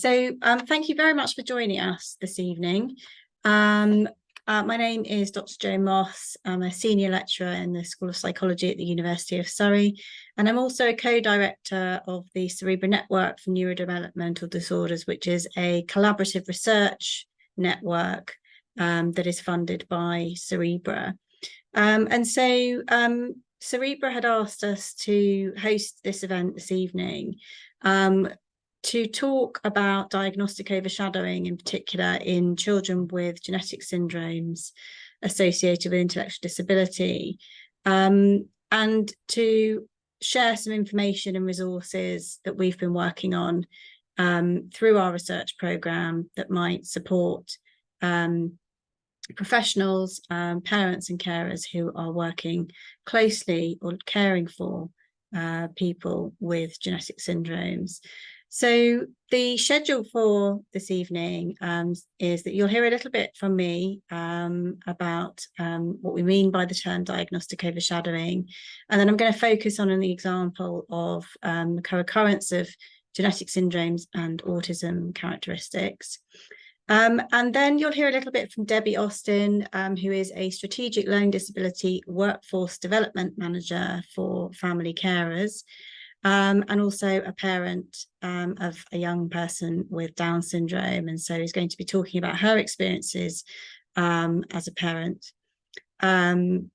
Thank you very much for joining us this evening. My name is Dr. Jo Moss. I'm a senior lecturer in the School of Psychology at the University of Surrey, and I'm also a co-director of the Cerebra Network for Neurodevelopmental Disorders, which is a collaborative research network that is funded by Cerebra. Cerebra had asked us to host this event this evening to talk about diagnostic overshadowing, in particular in children with genetic syndromes associated with intellectual disability, and to share some information and resources that we've been working on through our research programme that might support professionals, parents and carers who are working closely or caring for people with genetic syndromes. So the schedule for this evening is that you'll hear a little bit from me about what we mean by the term diagnostic overshadowing, and then I'm going to focus on an example of co-occurrence of genetic syndromes and autism characteristics. And then you'll hear a little bit from Debbie Austin, who is a strategic learning disability workforce development manager for family carers, and also a parent of a young person with Down syndrome. And so is going to be talking about her experiences as a parent. And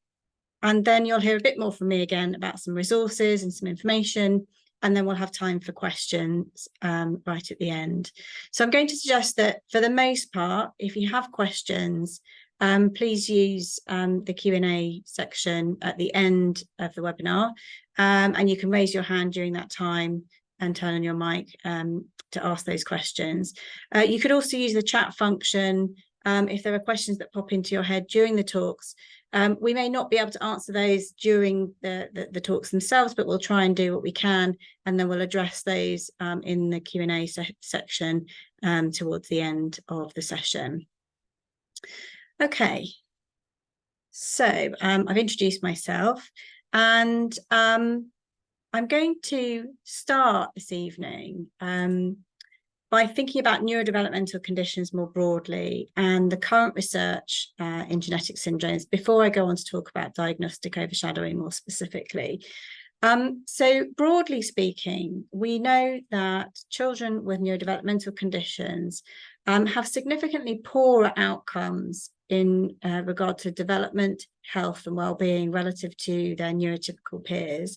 then you'll hear a bit more from me again about some resources and some information. And then we'll have time for questions right at the end. So I'm going to suggest that for the most part, if you have questions, please use the Q&A section at the end of the webinar, and you can raise your hand during that time and turn on your mic to ask those questions. You could also use the chat function if there are questions that pop into your head during the talks. We may not be able to answer those during the talks themselves, but we'll try and do what we can, and then we'll address those in the Q&A section towards the end of the session. Okay, so I've introduced myself, and I'm going to start this evening by thinking about neurodevelopmental conditions more broadly and the current research in genetic syndromes before I go on to talk about diagnostic overshadowing more specifically. So broadly speaking, we know that children with neurodevelopmental conditions have significantly poorer outcomes in regard to development, health and well-being relative to their neurotypical peers.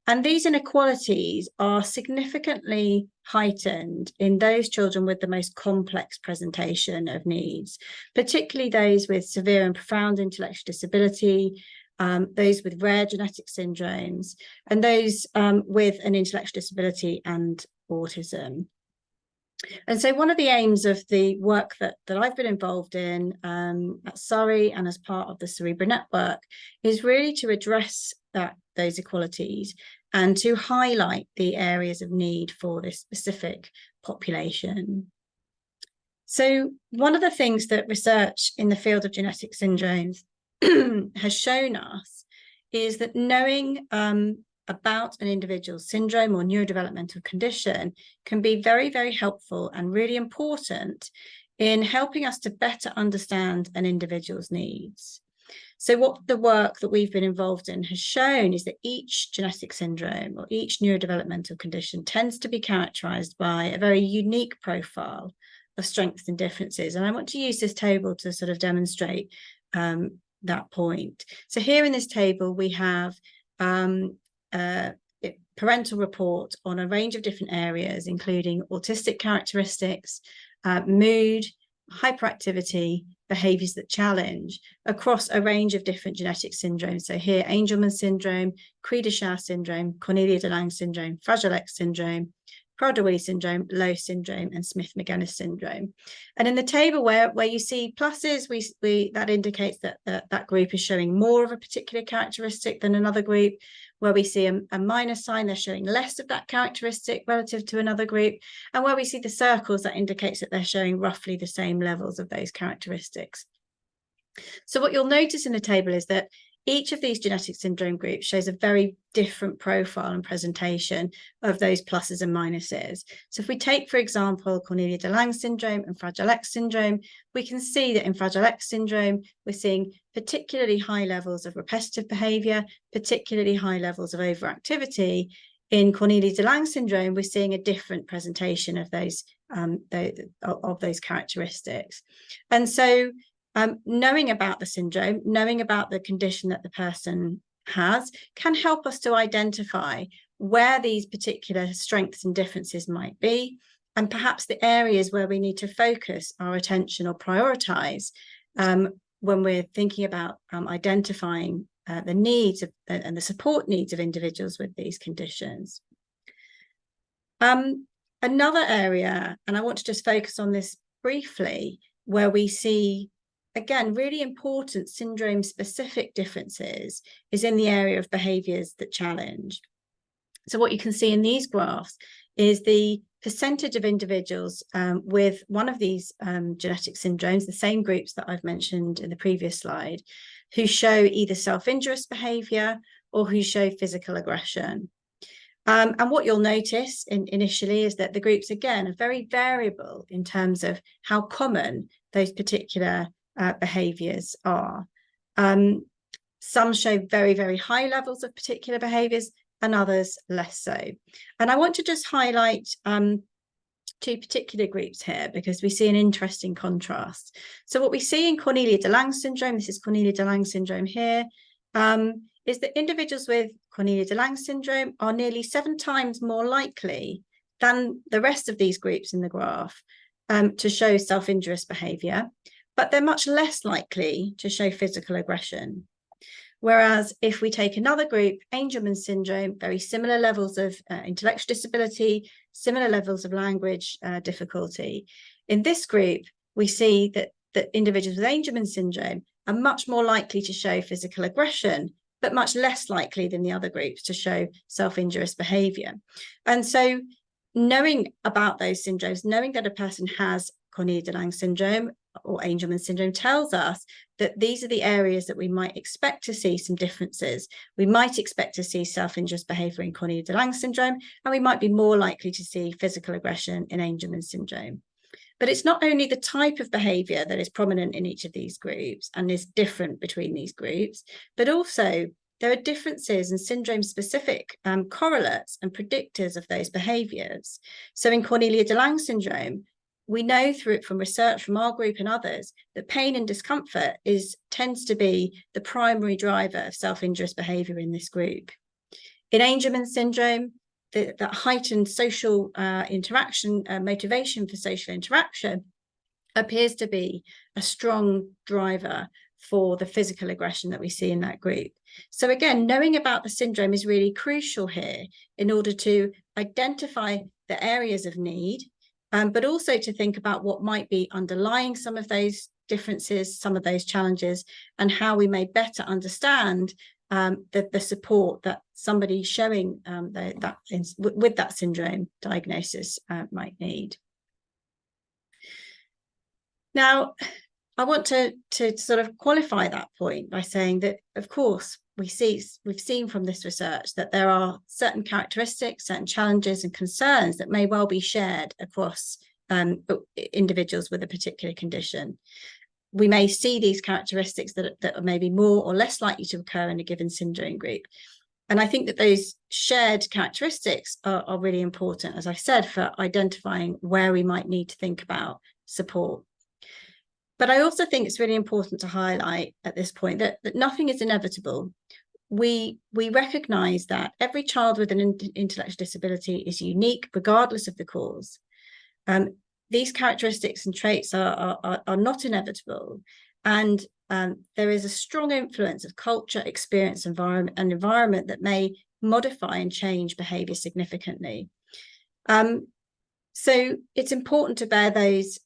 And these inequalities are significantly heightened in those children with the most complex presentation of needs, particularly those with severe and profound intellectual disability, those with rare genetic syndromes, and those with an intellectual disability and autism. And so one of the aims of the work that I've been involved in at Surrey and as part of the Cerebra Network is really to address those equalities and to highlight the areas of need for this specific population. So one of the things that research in the field of genetic syndromes has shown us is that knowing about an individual's syndrome or neurodevelopmental condition can be very, very helpful and really important in helping us to better understand an individual's needs. So what the work that we've been involved in has shown is that each genetic syndrome or each neurodevelopmental condition tends to be characterized by a very unique profile of strengths and differences. And I want to use this table to sort of demonstrate that point. So here in this table, we have parental report on a range of different areas, including autistic characteristics, mood, hyperactivity, behaviours that challenge across a range of different genetic syndromes. So here, Angelman syndrome, Cree-de-Shao syndrome, Cornelia de Lange syndrome, Fragile X syndrome, Prader-Willi syndrome, Lowe syndrome, and Smith-Magenis syndrome. And in the table where you see pluses, that indicates that that group is showing more of a particular characteristic than another group. Where we see a minus sign, they're showing less of that characteristic relative to another group. And where we see the circles, that indicates that they're showing roughly the same levels of those characteristics. So what you'll notice in the table is that each of these genetic syndrome groups shows a very different profile and presentation of those pluses and minuses. So if we take, for example, Cornelia de Lange syndrome and Fragile X syndrome, we can see that in Fragile X syndrome, we're seeing particularly high levels of repetitive behavior, particularly high levels of overactivity. In Cornelia de Lange syndrome, we're seeing a different presentation of those characteristics. And so knowing about the syndrome, knowing about the condition that the person has, can help us to identify where these particular strengths and differences might be, and perhaps the areas where we need to focus our attention or prioritize when we're thinking about identifying the needs of, and the support needs of individuals with these conditions. Another area, and I want to just focus on this briefly, where we see, again, really important syndrome-specific differences is in the area of behaviours that challenge. So what you can see in these graphs is the percentage of individuals with one of these genetic syndromes, the same groups that I've mentioned in the previous slide, who show either self-injurious behaviour or who show physical aggression. And what you'll notice initially is that the groups, again, are very variable in terms of how common those particular behaviours are. Some show very, very high levels of particular behaviours and others less so. And I want to just highlight two particular groups here because we see an interesting contrast. So what we see in Cornelia de Lange syndrome, this is Cornelia de Lange syndrome here, is that individuals with Cornelia de Lange syndrome are nearly 7 times more likely than the rest of these groups in the graph to show self-injurious behaviour, but they're much less likely to show physical aggression. Whereas if we take another group, Angelman syndrome, very similar levels of intellectual disability, similar levels of language difficulty. In this group, we see that individuals with Angelman syndrome are much more likely to show physical aggression, but much less likely than the other groups to show self-injurious behaviour. And so knowing about those syndromes, knowing that a person has Cornelia de Lange syndrome or Angelman syndrome tells us that these are the areas that we might expect to see some differences. We might expect to see self-injurious behaviour in Cornelia de Lange syndrome, and we might be more likely to see physical aggression in Angelman syndrome. But it's not only the type of behaviour that is prominent in each of these groups and is different between these groups, but also there are differences in syndrome-specific correlates and predictors of those behaviours. So in Cornelia de Lange syndrome, we know from research from our group and others that pain and discomfort tends to be the primary driver of self-injurious behaviour in this group. In Angelman syndrome, that heightened social interaction, motivation for social interaction appears to be a strong driver for the physical aggression that we see in that group. So again, knowing about the syndrome is really crucial here in order to identify the areas of need, but also to think about what might be underlying some of those differences, some of those challenges, and how we may better understand the support that somebody showing with that syndrome diagnosis might need. Now, I want to sort of qualify that point by saying that, of course, we've seen from this research that there are certain characteristics, certain challenges and concerns that may well be shared across individuals with a particular condition. We may see these characteristics that are maybe more or less likely to occur in a given syndrome group. And I think that those shared characteristics are really important, as I've said, for identifying where we might need to think about support. But I also think it's really important to highlight at this point that nothing is inevitable. We recognise that every child with an intellectual disability is unique, regardless of the cause. These characteristics and traits are not inevitable, and there is a strong influence of culture, experience, environment that may modify and change behaviour significantly. So it's important to bear those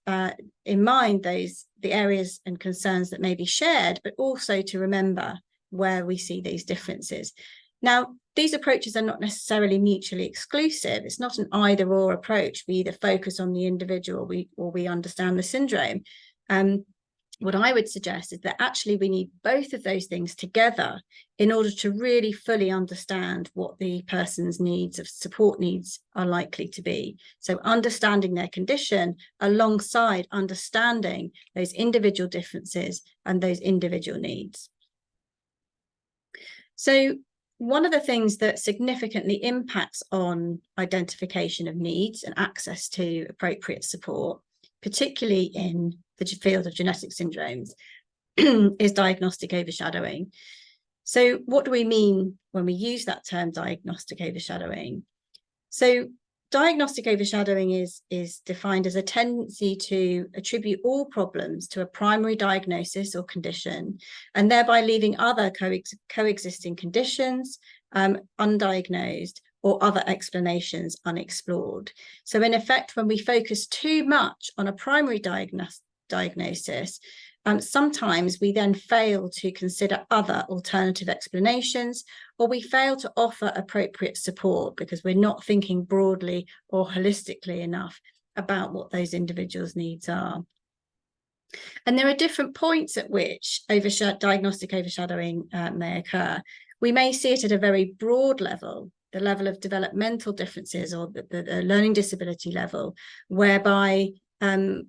in mind, the areas and concerns that may be shared, but also to remember where we see these differences. Now, these approaches are not necessarily mutually exclusive. It's not an either-or approach. We either focus on the individual or we understand the syndrome. what I would suggest is that actually we need both of those things together in order to really fully understand what the person's needs of support needs are likely to be. So understanding their condition alongside understanding those individual differences and those individual needs. So one of the things that significantly impacts on identification of needs and access to appropriate support, particularly in the field of genetic syndromes, is diagnostic overshadowing. So what do we mean when we use that term diagnostic overshadowing? So diagnostic overshadowing is defined as a tendency to attribute all problems to a primary diagnosis or condition, and thereby leaving other coexisting conditions undiagnosed or other explanations unexplored. So in effect, when we focus too much on a primary diagnosis, sometimes we then fail to consider other alternative explanations, or we fail to offer appropriate support because we're not thinking broadly or holistically enough about what those individuals' needs are. And there are different points at which diagnostic overshadowing may occur. We may see it at a very broad level, the level of developmental differences or the learning disability level, whereby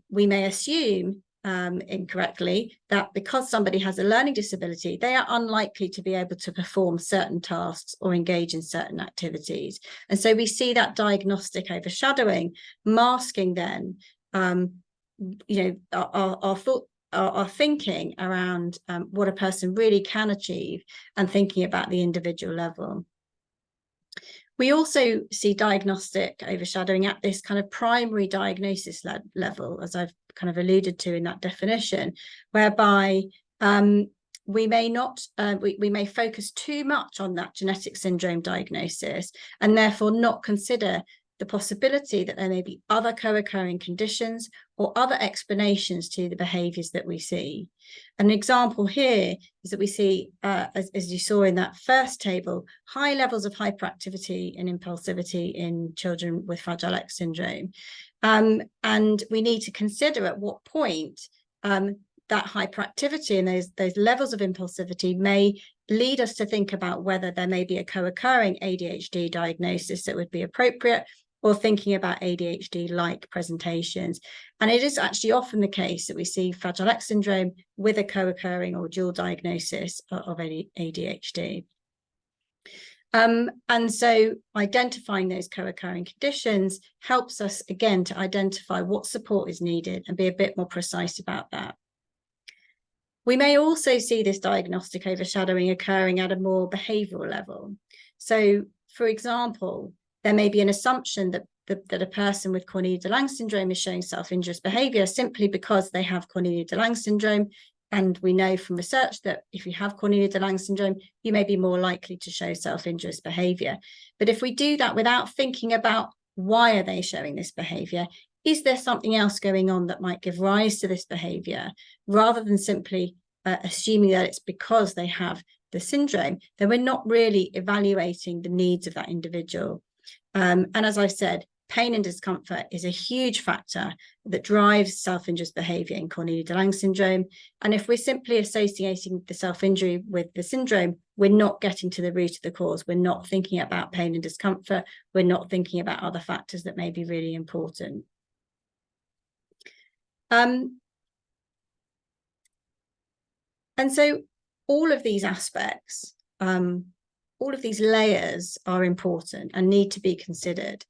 we may assume incorrectly that because somebody has a learning disability, they are unlikely to be able to perform certain tasks or engage in certain activities. And so we see that diagnostic overshadowing masking then our thinking around what a person really can achieve and thinking about the individual level. We also see diagnostic overshadowing at this kind of primary diagnosis level, as I've kind of alluded to in that definition, whereby we may focus too much on that genetic syndrome diagnosis and therefore not consider the possibility that there may be other co-occurring conditions or other explanations to the behaviours that we see. An example here is that we see, as you saw in that first table, high levels of hyperactivity and impulsivity in children with Fragile X syndrome. And we need to consider at what point that hyperactivity and those levels of impulsivity may lead us to think about whether there may be a co-occurring ADHD diagnosis that would be appropriate, or thinking about ADHD-like presentations. And it is actually often the case that we see Fragile X syndrome with a co-occurring or dual diagnosis of ADHD. And so identifying those co-occurring conditions helps us, again, to identify what support is needed and be a bit more precise about that. We may also see this diagnostic overshadowing occurring at a more behavioural level. So, for example, there may be an assumption that a person with Cornelia-de-Lange syndrome is showing self-injurious behaviour simply because they have Cornelia-de-Lange syndrome. And we know from research that if you have Cornelia-de-Lange syndrome, you may be more likely to show self-injurious behaviour. But if we do that without thinking about why are they showing this behaviour, is there something else going on that might give rise to this behaviour, rather than simply assuming that it's because they have the syndrome, then we're not really evaluating the needs of that individual. And as I said, pain and discomfort is a huge factor that drives self-injurious behaviour in Cornelia-de-Lange syndrome. And if we're simply associating the self-injury with the syndrome, we're not getting to the root of the cause. We're not thinking about pain and discomfort. We're not thinking about other factors that may be really important. And so all of these aspects, all of these layers are important and need to be considered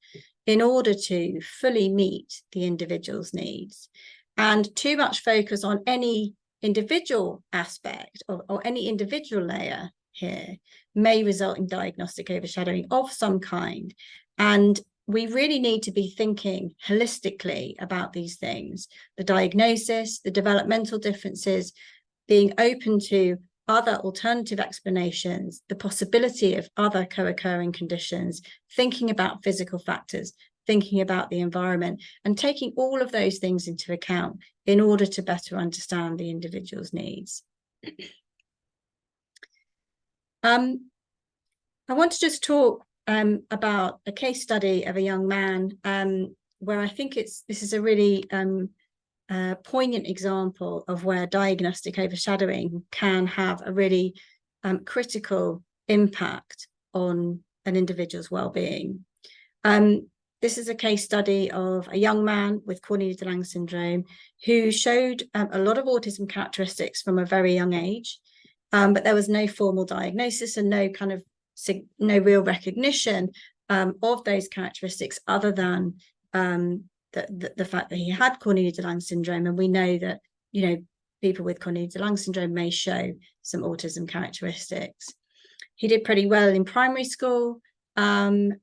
in order to fully meet the individual's needs. And too much focus on any individual aspect or any individual layer here may result in diagnostic overshadowing of some kind. And we really need to be thinking holistically about these things: the diagnosis, the developmental differences, being open to other alternative explanations, the possibility of other co-occurring conditions, thinking about physical factors, thinking about the environment, and taking all of those things into account in order to better understand the individual's needs. I want to just talk about a case study of a young man where I think this is a really poignant example of where diagnostic overshadowing can have a really critical impact on an individual's well-being. This is a case study of a young man with Cornelia de Lange syndrome who showed a lot of autism characteristics from a very young age, but there was no formal diagnosis and no no real recognition of those characteristics other than the fact that he had Cornelia de Lange syndrome. And we know that, you know, people with Cornelia de Lange syndrome may show some autism characteristics. He did pretty well in primary school, and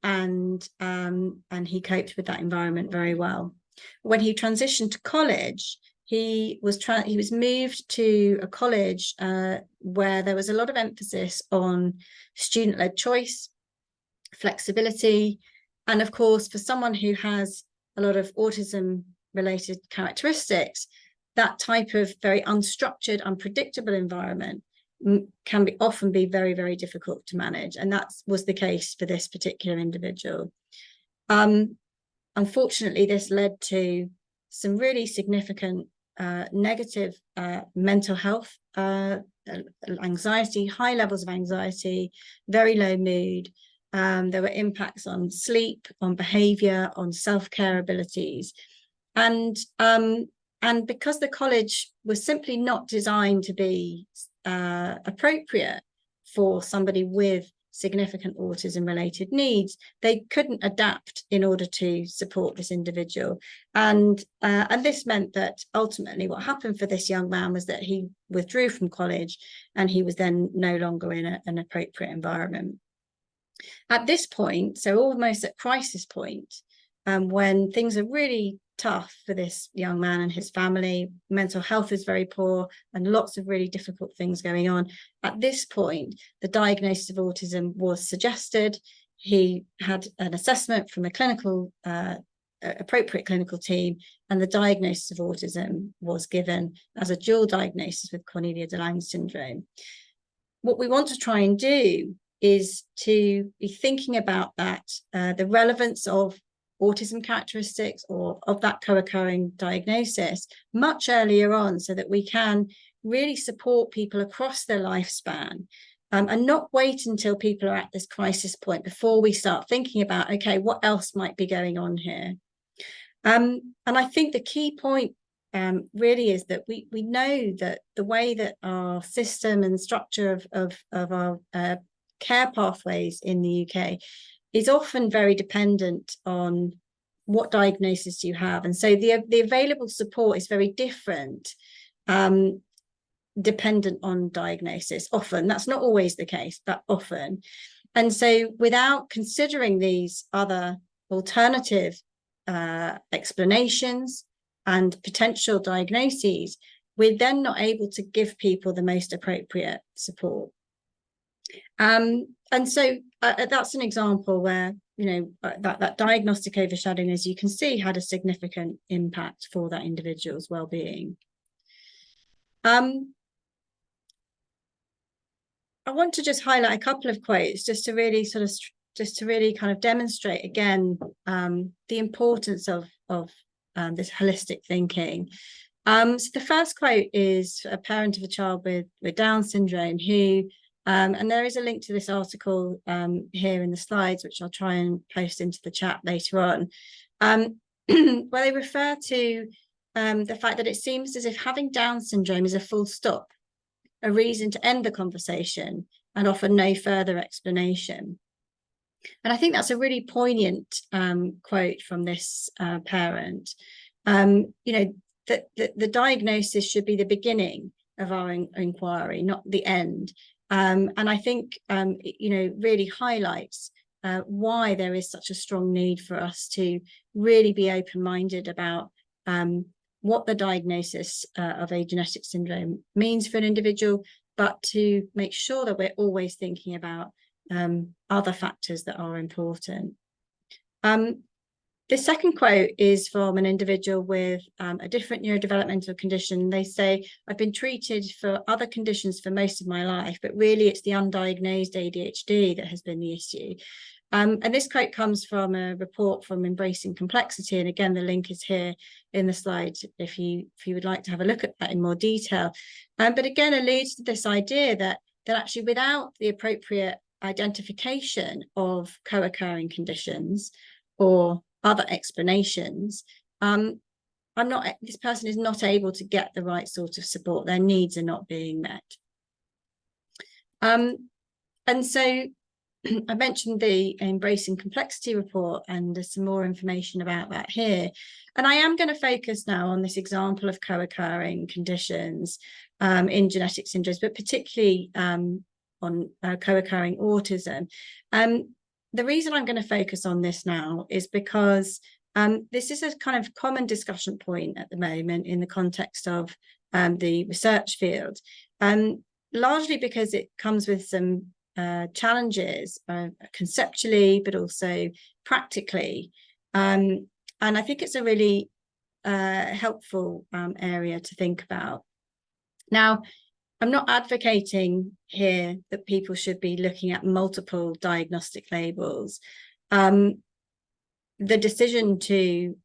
he coped with that environment very well. When he transitioned to college, he was moved to a college where there was a lot of emphasis on student-led choice, flexibility, and of course, for someone who has a lot of autism-related characteristics, that type of very unstructured, unpredictable environment can often be very, very difficult to manage. And that was the case for this particular individual. Unfortunately, this led to some really significant negative mental health, anxiety, high levels of anxiety, very low mood. There were impacts on sleep, on behavior, on self-care abilities. And because the college was simply not designed to be appropriate for somebody with significant autism-related needs, they couldn't adapt in order to support this individual. And this meant that ultimately what happened for this young man was that he withdrew from college and he was then no longer in an appropriate environment. At this point, so almost at crisis point, when things are really tough for this young man and his family, mental health is very poor and lots of really difficult things going on. At this point, the diagnosis of autism was suggested. He had an assessment from a clinical, appropriate clinical team, and the diagnosis of autism was given as a dual diagnosis with Cornelia de Lange syndrome. What we want to try and do is to be thinking about that, the relevance of autism characteristics or of that co-occurring diagnosis much earlier on, so that we can really support people across their lifespan, and not wait until people are at this crisis point before we start thinking about, okay, what else might be going on here? And I think the key point really is that we know that the way that our system and structure of our care pathways in the UK is often very dependent on what diagnosis you have. And so the available support is very different, dependent on diagnosis. Often, that's not always the case, but often. And so without considering these other alternative explanations and potential diagnoses, we're then not able to give people the most appropriate support. And so that's an example where, you know, that diagnostic overshadowing, as you can see, had a significant impact for that individual's well-being. I want to just highlight a couple of quotes just to really kind of demonstrate again the importance of this holistic thinking. So the first quote is a parent of a child with Down syndrome who, and there is a link to this article here in the slides, which I'll try and post into the chat later on, where they refer to the fact that it seems as if having Down syndrome is a full stop, a reason to end the conversation and offer no further explanation. And I think that's a really poignant quote from this parent. You know, that the diagnosis should be the beginning of our inquiry, not the end. And I think, you know, really highlights why there is such a strong need for us to really be open-minded about what the diagnosis of a genetic syndrome means for an individual, but to make sure that we're always thinking about other factors that are important. The second quote is from an individual with a different neurodevelopmental condition. They say, I've been treated for other conditions for most of my life, but really it's the undiagnosed ADHD that has been the issue. And this quote comes from a report from Embracing Complexity. And again, the link is here in the slide if you would like to have a look at that in more detail. But again, alludes to this idea that actually without the appropriate identification of co-occurring conditions or other explanations, this person is not able to get the right sort of support. Their needs are not being met. And so I mentioned the Embracing Complexity report, and there's some more information about that here. And I am going to focus now on this example of co-occurring conditions in genetic syndromes, but particularly on co-occurring autism. The reason I'm going to focus on this now is because this is a kind of common discussion point at the moment in the context of the research field, largely because it comes with some challenges conceptually, but also practically. And I think it's a really helpful area to think about. Now, I'm not advocating here that people should be looking at multiple diagnostic labels. The decision to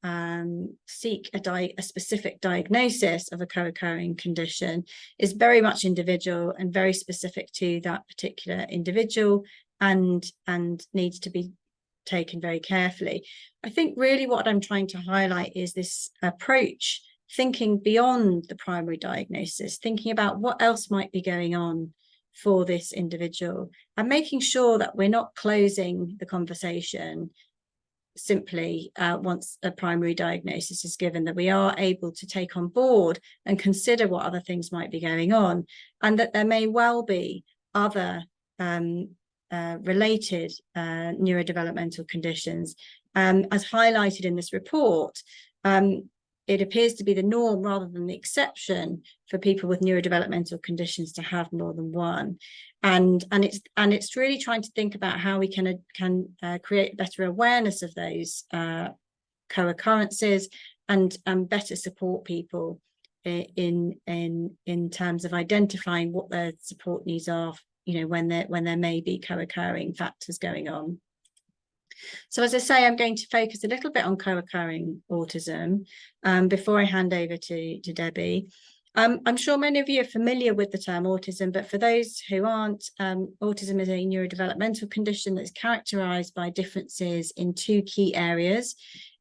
seek a specific diagnosis of a co-occurring condition is very much individual and very specific to that particular individual, and needs to be taken very carefully. I think really what I'm trying to highlight is this approach, thinking beyond the primary diagnosis, thinking about what else might be going on for this individual, and making sure that we're not closing the conversation simply once a primary diagnosis is given, that we are able to take on board and consider what other things might be going on, and that there may well be other related neurodevelopmental conditions. As highlighted in this report, it appears to be the norm rather than the exception for people with neurodevelopmental conditions to have more than one. And it's really trying to think about how we can create better awareness of those co-occurrences and better support people in terms of identifying what their support needs are, when there may be co-occurring factors going on. So as I say, I'm going to focus a little bit on co-occurring autism before I hand over to Debbie. I'm sure many of you are familiar with the term autism, but for those who aren't, autism is a neurodevelopmental condition that's characterized by differences in two key areas.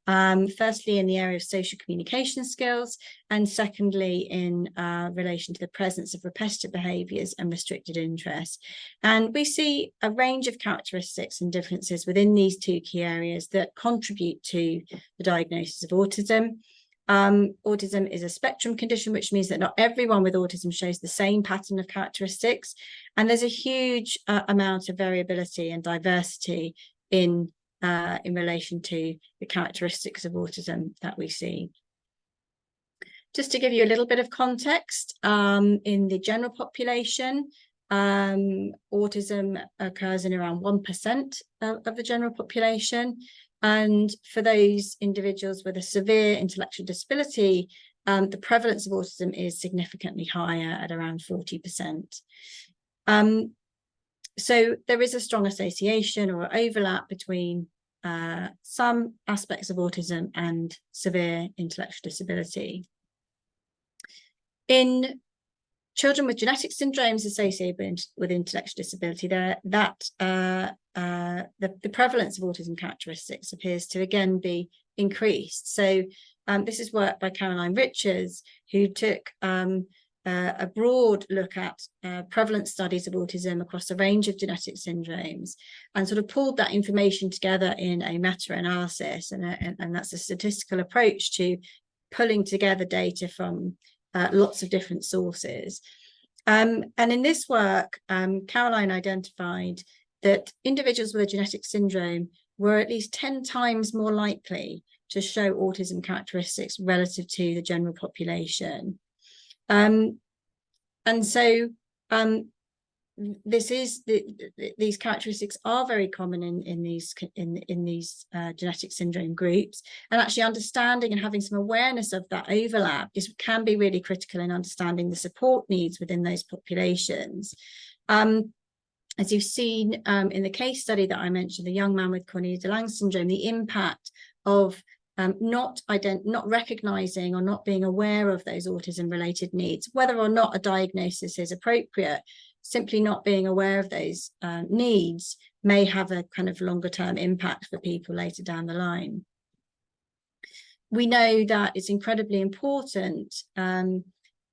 Firstly, in the area of social communication skills, and secondly, in relation to the presence of repetitive behaviours and restricted interests. And we see a range of characteristics and differences within these two key areas that contribute to the diagnosis of autism. Autism is a spectrum condition, which means that not everyone with autism shows the same pattern of characteristics, and there's a huge amount of variability and diversity in relation to the characteristics of autism that we see. Just to give you a little bit of context, in the general population, autism occurs in around 1% of the general population. And for those individuals with a severe intellectual disability, the prevalence of autism is significantly higher at around 40%. So there is a strong association or overlap between some aspects of autism and severe intellectual disability. In children with genetic syndromes associated with intellectual disability, the prevalence of autism characteristics appears to again be increased. So this is work by Caroline Richards, who took a broad look at prevalence studies of autism across a range of genetic syndromes, and sort of pulled that information together in a meta-analysis, and that's a statistical approach to pulling together data from lots of different sources. And in this work, Caroline identified that individuals with a genetic syndrome were at least 10 times more likely to show autism characteristics relative to the general population. And so these characteristics are very common in these genetic syndrome groups, and actually understanding and having some awareness of that overlap can be really critical in understanding the support needs within those populations. as you've seen in the case study that I mentioned, the young man with Cornelia de Lange syndrome, the impact of not recognizing or not being aware of those autism-related needs, whether or not a diagnosis is appropriate, simply not being aware of those needs may have a kind of longer-term impact for people later down the line. We know that it's incredibly important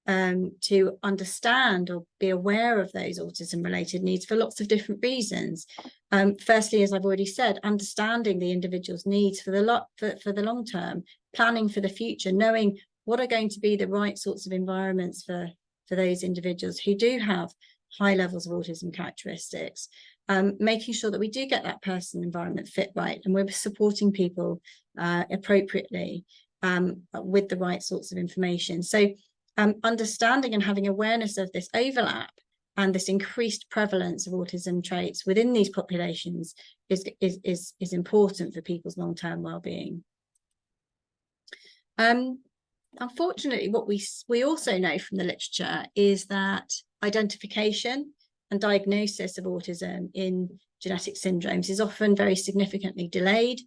to understand or be aware of those autism-related needs for lots of different reasons. Firstly, as I've already said, understanding the individual's needs for the long term, planning for the future, knowing what are going to be the right sorts of environments for those individuals who do have high levels of autism characteristics, making sure that we do get that person environment fit right, and we're supporting people appropriately with the right sorts of information. So understanding and having awareness of this overlap and this increased prevalence of autism traits within these populations is important for people's long-term well-being. Unfortunately, what we also know from the literature is that identification and diagnosis of autism in genetic syndromes is often very significantly delayed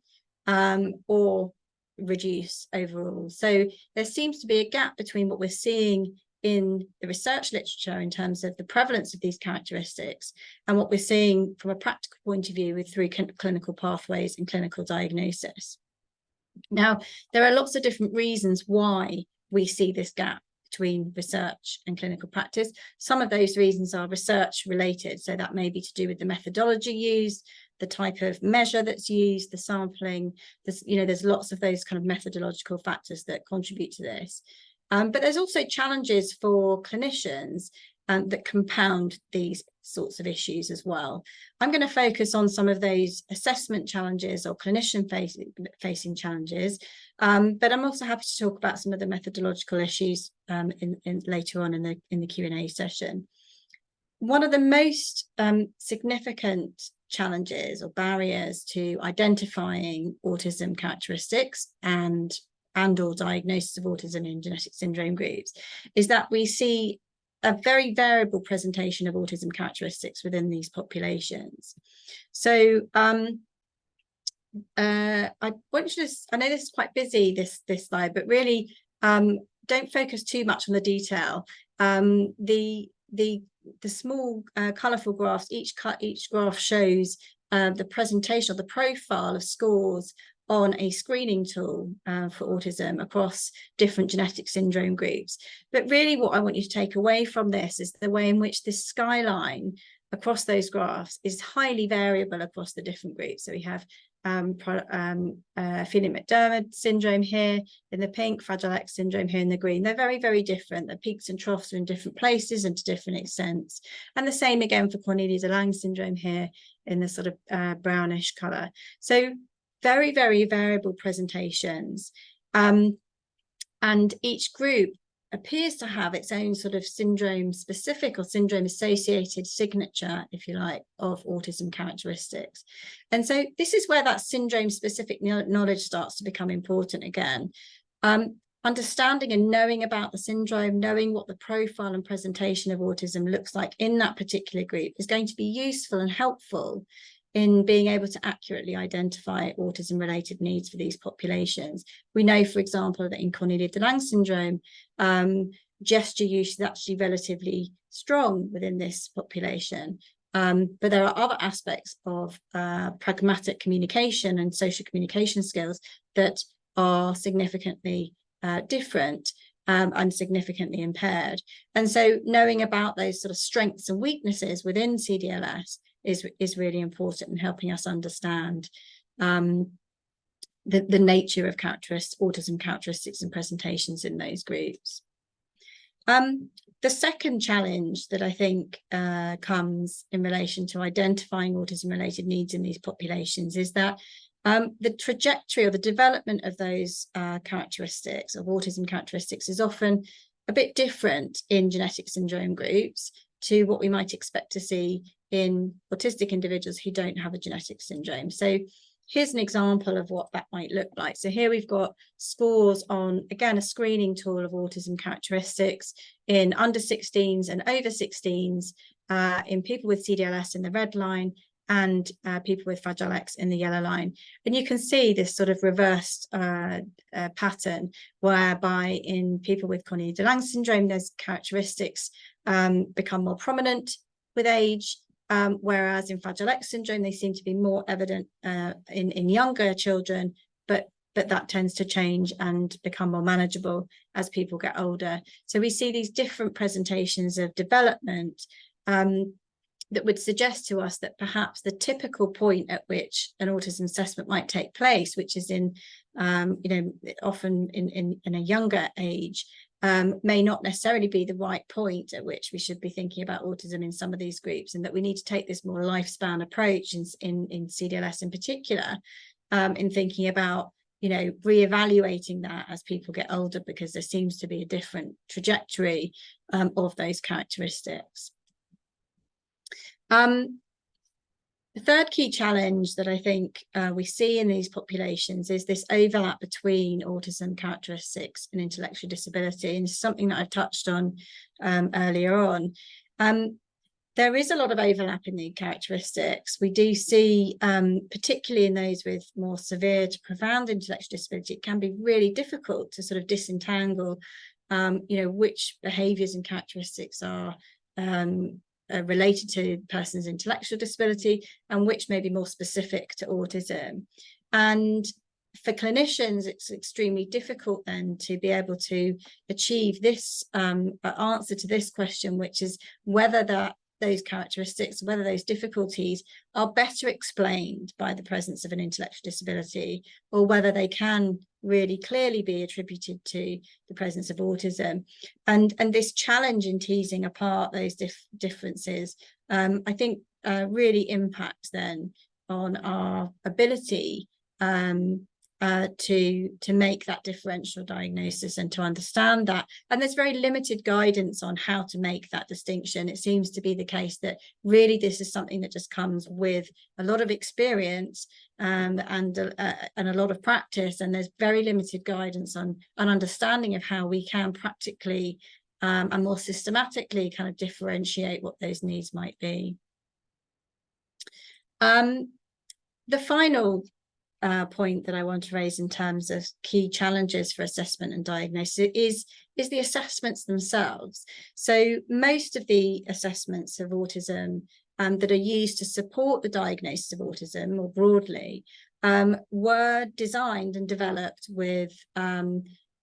or reduce overall. So there seems to be a gap between what we're seeing in the research literature in terms of the prevalence of these characteristics and what we're seeing from a practical point of view through clinical pathways and clinical diagnosis. Now, there are lots of different reasons why we see this gap between research and clinical practice. Some of those reasons are research related, so that may be to do with the methodology used, the type of measure that's used, the sampling. There's lots of those kind of methodological factors that contribute to this. But there's also challenges for clinicians that compound these sorts of issues as well. I'm going to focus on some of those assessment challenges or clinician facing challenges, but I'm also happy to talk about some of the methodological issues later on in the Q&A session. One of the most significant challenges or barriers to identifying autism characteristics and or diagnosis of autism in genetic syndrome groups is that we see a very variable presentation of autism characteristics within these populations. So I want you to, I know this is quite busy, this slide, but really don't focus too much on the detail. The small colourful graphs, each graph shows the presentation or the profile of scores on a screening tool for autism across different genetic syndrome groups. But really what I want you to take away from this is the way in which this skyline across those graphs is highly variable across the different groups. So we have Phelan-McDermid syndrome here in the pink, Fragile X syndrome here in the green. They're very, very different. The peaks and troughs are in different places and to different extents. And the same again for Cornelia de Lange syndrome here in the sort of brownish colour. So very, very variable presentations. And each group appears to have its own sort of syndrome specific or syndrome associated signature, if you like, of autism characteristics. And so this is where that syndrome specific knowledge starts to become important again. Understanding and knowing about the syndrome, knowing what the profile and presentation of autism looks like in that particular group is going to be useful and helpful in being able to accurately identify autism-related needs for these populations. We know, for example, that in Cornelia de Lange syndrome, gesture use is actually relatively strong within this population. But there are other aspects of pragmatic communication and social communication skills that are significantly different and significantly impaired. And so knowing about those sort of strengths and weaknesses within CDLS is really important in helping us understand the nature of autism characteristics and presentations in those groups. The second challenge that I think comes in relation to identifying autism-related needs in these populations is that the trajectory or the development of those characteristics, of autism characteristics, is often a bit different in genetic syndrome groups to what we might expect to see in autistic individuals who don't have a genetic syndrome. So here's an example of what that might look like. So here we've got scores on, again, a screening tool of autism characteristics in under 16s and over 16s in people with CDLS in the red line, and people with Fragile X in the yellow line. And you can see this sort of reversed pattern, whereby in people with Cornelia de Lange syndrome, those characteristics become more prominent with age, whereas in Fragile X syndrome, they seem to be more evident in younger children, but that tends to change and become more manageable as people get older. So we see these different presentations of development that would suggest to us that perhaps the typical point at which an autism assessment might take place, which is in, often in a younger age, may not necessarily be the right point at which we should be thinking about autism in some of these groups, and that we need to take this more lifespan approach in CDLS in particular, in thinking about reevaluating that as people get older, because there seems to be a different trajectory of those characteristics. The third key challenge that I think we see in these populations is this overlap between autism characteristics and intellectual disability, and it's something that I've touched on earlier on. There is a lot of overlap in the characteristics. We do see, particularly in those with more severe to profound intellectual disability, it can be really difficult to sort of disentangle, which behaviours and characteristics are related to person's intellectual disability and which may be more specific to autism. And for clinicians, it's extremely difficult then to be able to achieve this answer to this question, which is whether those characteristics, whether those difficulties are better explained by the presence of an intellectual disability, or whether they can really clearly be attributed to the presence of autism. And this challenge in teasing apart those differences, I think really impacts then on our ability to make that differential diagnosis and to understand that. And there's very limited guidance on how to make that distinction. It seems to be the case that really this is something that just comes with a lot of experience and a lot of practice, and there's very limited guidance on an understanding of how we can practically and more systematically kind of differentiate what those needs might be. The final point that I want to raise in terms of key challenges for assessment and diagnosis is the assessments themselves. So most of the assessments of autism that are used to support the diagnosis of autism more broadly were designed and developed with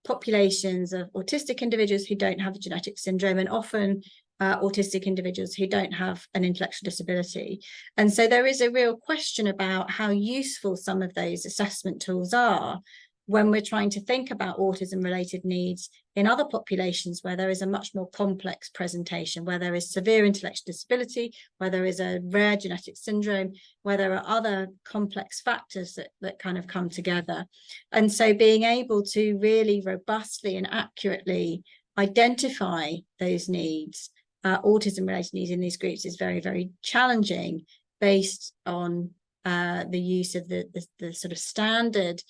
populations of autistic individuals who don't have a genetic syndrome, and often autistic individuals who don't have an intellectual disability. And so there is a real question about how useful some of those assessment tools are when we're trying to think about autism-related needs in other populations where there is a much more complex presentation, where there is severe intellectual disability, where there is a rare genetic syndrome, where there are other complex factors that kind of come together. And so being able to really robustly and accurately identify those needs, autism-related needs in these groups, is very, very challenging based on the use of the sort of standard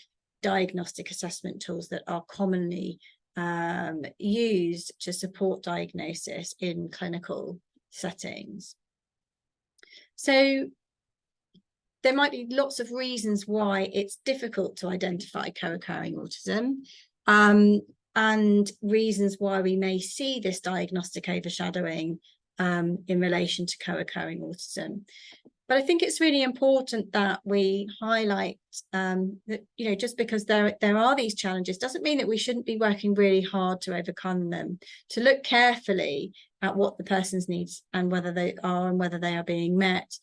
diagnostic assessment tools that are commonly used to support diagnosis in clinical settings. So there might be lots of reasons why it's difficult to identify co-occurring autism, and reasons why we may see this diagnostic overshadowing in relation to co-occurring autism. But I think it's really important that we highlight that, just because there are these challenges doesn't mean that we shouldn't be working really hard to overcome them, to look carefully at what the person's needs and whether they are being met.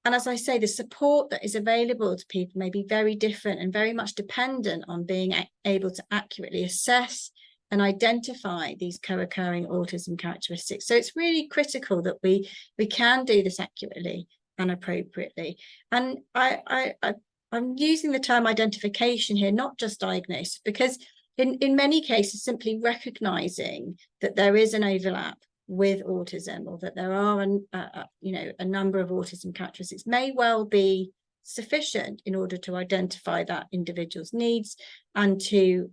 And as I say, the support that is available to people may be very different and very much dependent on being able to accurately assess and identify these co-occurring autism characteristics. So it's really critical that we can do this accurately and appropriately. And I'm using the term identification here, not just diagnosis, because in many cases, simply recognizing that there is an overlap with autism, or that there are a number of autism characteristics, may well be sufficient in order to identify that individual's needs and to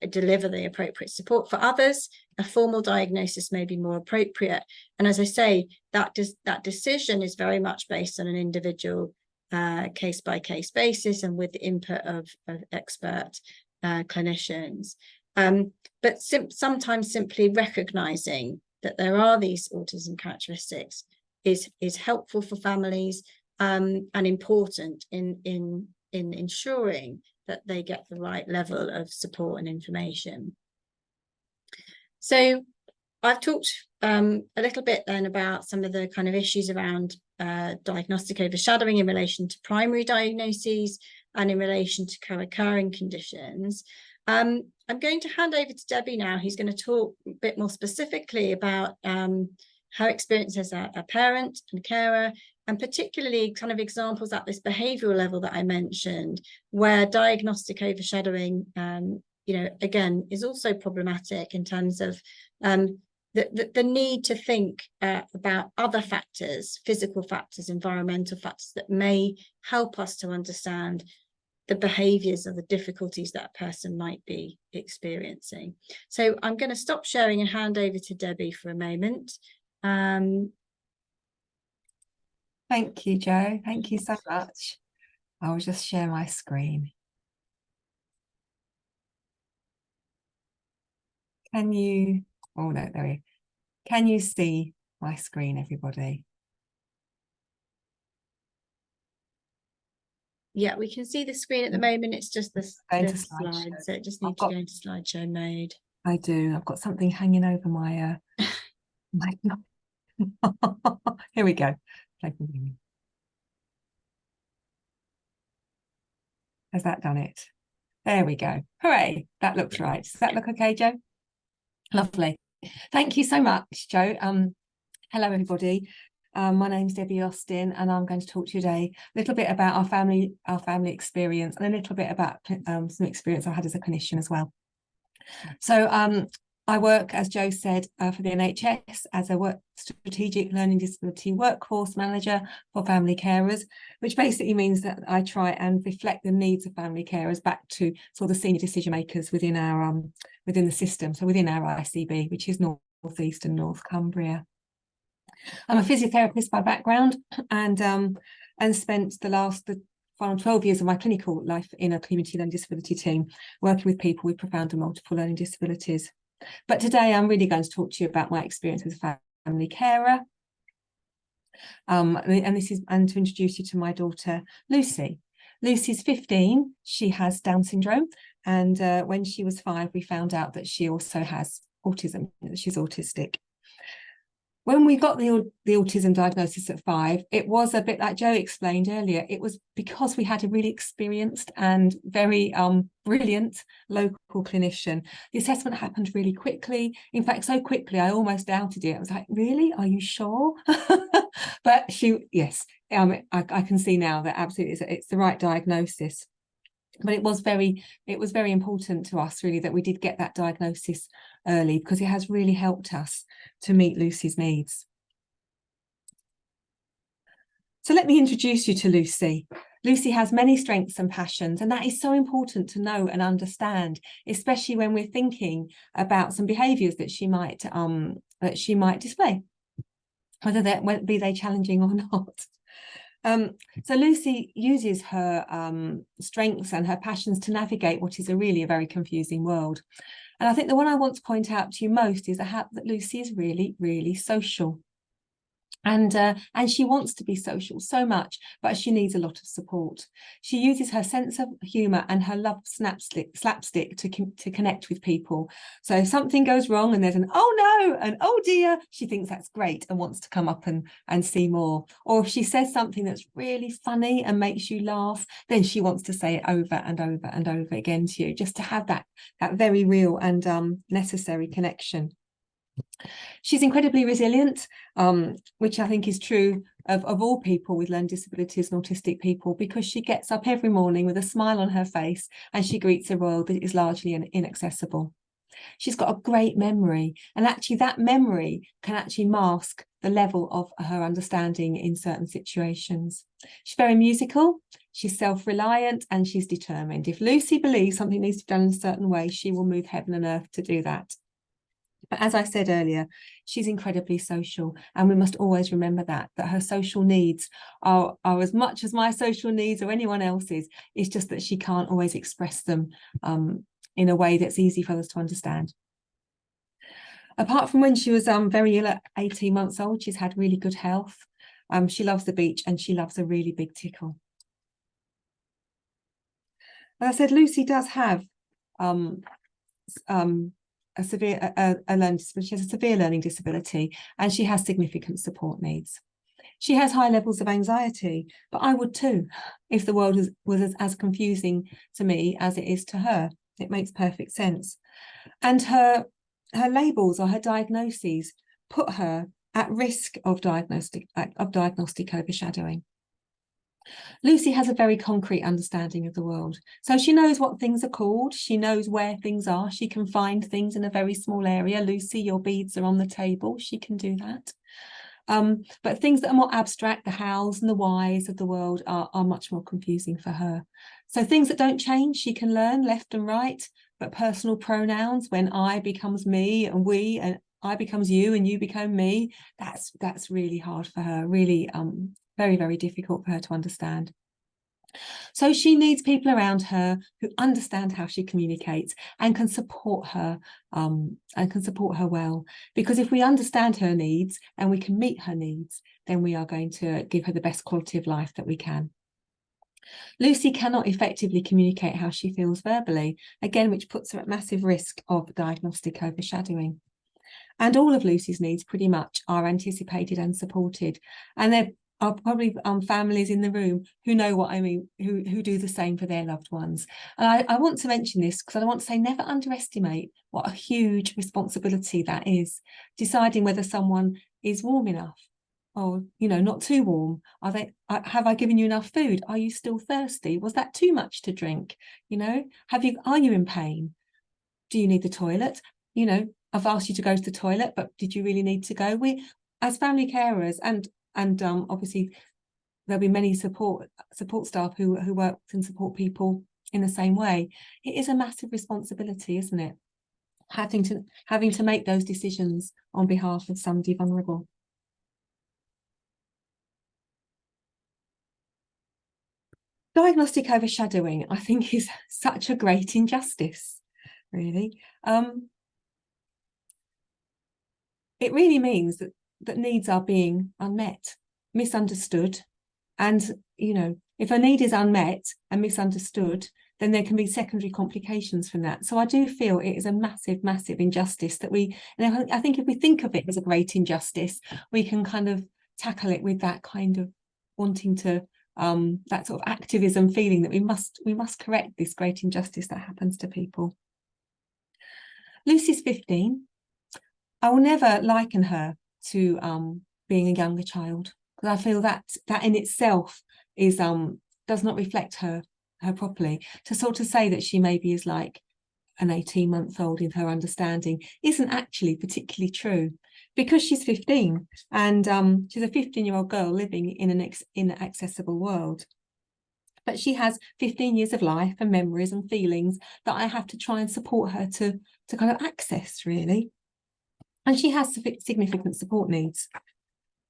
deliver the appropriate support. For others, a formal diagnosis may be more appropriate. And as I say, that decision is very much based on an individual case-by-case basis and with the input of expert clinicians. But sometimes simply recognizing that there are these autism characteristics is helpful for families and important in ensuring that they get the right level of support and information. So I've talked a little bit then about some of the kind of issues around diagnostic overshadowing in relation to primary diagnoses and in relation to co-occurring conditions. I'm going to hand over to Debbie now, who's going to talk a bit more specifically about her experience as a parent and carer, and particularly kind of examples at this behavioural level that I mentioned, where diagnostic overshadowing, again, is also problematic in terms of the need to think about other factors, physical factors, environmental factors that may help us to understand the behaviours or the difficulties that a person might be experiencing. So I'm going to stop sharing and hand over to Debbie for a moment. Thank you, Jo. Thank you so much. I'll just share my screen. Can you, oh no, there we go. Can you see my screen, everybody? Yeah, we can see the screen at the moment. It's just the slide, so it just needs to go into slideshow mode. I do. I've got something hanging over my Here we go. Has that done it? There we go. Hooray. That looks right. Does that look okay, Jo? Lovely. Thank you so much, Jo. Hello, everybody. My name's Debbie Austin, and I'm going to talk to you today a little bit about our family experience and a little bit about some experience I had as a clinician as well. So I work, as Jo said, for the NHS as a strategic learning disability workforce manager for family carers, which basically means that I try and reflect the needs of family carers back to sort of the senior decision makers within our within the system, so within our ICB, which is North East and North Cumbria. I'm a physiotherapist by background, and spent the final 12 years of my clinical life in a community learning disability team, working with people with profound and multiple learning disabilities. But today I'm really going to talk to you about my experience as a family carer. And to introduce you to my daughter, Lucy. Lucy's 15, she has Down syndrome, and when she was 5, we found out that she also has autism, that she's autistic. When we got the autism diagnosis at 5, it was a bit like Jo explained earlier. It was because we had a really experienced and very brilliant local clinician. The assessment happened really quickly. In fact, so quickly, I almost doubted it. I was like, really? Are you sure? But yes, I can see now that absolutely it's the right diagnosis. But it was very important to us, really, that we did get that diagnosis early, because it has really helped us to meet Lucy's needs. So let me introduce you to Lucy. Lucy has many strengths and passions, and that is so important to know and understand, especially when we're thinking about some behaviours that she might display, whether they challenging or not. So Lucy uses her strengths and her passions to navigate what is really a very confusing world. And I think the one I want to point out to you most is that Lucy is really, really social. And she wants to be social so much, but she needs a lot of support. She uses her sense of humour and her love slapstick to connect with people. So if something goes wrong and there's an oh no and oh dear, she thinks that's great and wants to come up and see more. Or if she says something that's really funny and makes you laugh, then she wants to say it over and over and over again to you, just to have that very real and necessary connection. She's incredibly resilient, which I think is true of all people with learning disabilities and autistic people, because she gets up every morning with a smile on her face and she greets a world that is largely inaccessible. She's got a great memory, and actually that memory can actually mask the level of her understanding in certain situations. She's very musical. She's self-reliant and she's determined. If Lucy believes something needs to be done in a certain way, she will move heaven and earth to do that. But as I said earlier, she's incredibly social, and we must always remember that her social needs are as much as my social needs or anyone else's. It's just that she can't always express them in a way that's easy for us to understand. Apart from when she was very ill at 18 months old, she's had really good health. She loves the beach and she loves a really big tickle. As I said, Lucy does have a severe learning disability. She has a severe learning disability, and she has significant support needs. She has high levels of anxiety, but I would too, if the world was as confusing to me as it is to her. It makes perfect sense. And her labels or her diagnoses put her at risk of diagnostic overshadowing. Lucy has a very concrete understanding of the world. So she knows what things are called. She knows where things are. She can find things in a very small area. Lucy, your beads are on the table. She can do that. But things that are more abstract, the hows and the whys of the world are much more confusing for her. So things that don't change, she can learn left and right, but personal pronouns, when I becomes me and we, and I becomes you and you become me, that's really hard for her, really very, very difficult for her to understand. So she needs people around her who understand how she communicates and can support her well. Because if we understand her needs and we can meet her needs, then we are going to give her the best quality of life that we can. Lucy cannot effectively communicate how she feels verbally, again, which puts her at massive risk of diagnostic overshadowing. And all of Lucy's needs pretty much are anticipated and supported. And there are probably families in the room who know what I mean, who do the same for their loved ones. And I want to mention this because I want to say never underestimate what a huge responsibility that is, deciding whether someone is warm enough or, not too warm. Have I given you enough food? Are you still thirsty? Was that too much to drink? Are you in pain? Do you need the toilet? I've asked you to go to the toilet, but did you really need to go? We, as family carers, and obviously there'll be many support staff who work and support people in the same way. It is a massive responsibility, isn't it? Having to make those decisions on behalf of somebody vulnerable. Diagnostic overshadowing, I think, is such a great injustice, really. It really means that needs are being unmet, misunderstood. And, if a need is unmet and misunderstood, then there can be secondary complications from that. So I do feel it is a massive, massive injustice that I think if we think of it as a great injustice, we can kind of tackle it with that kind of wanting to, that sort of activism feeling that we must correct this great injustice that happens to people. Lucy's 15. I will never liken her to being a younger child, because I feel that in itself is does not reflect her properly. To sort of say that she maybe is like an 18-month-old in her understanding isn't actually particularly true, because she's 15 and she's a 15-year-old girl living in an accessible world. But she has 15 years of life and memories and feelings that I have to try and support her to kind of access, really. And she has significant support needs.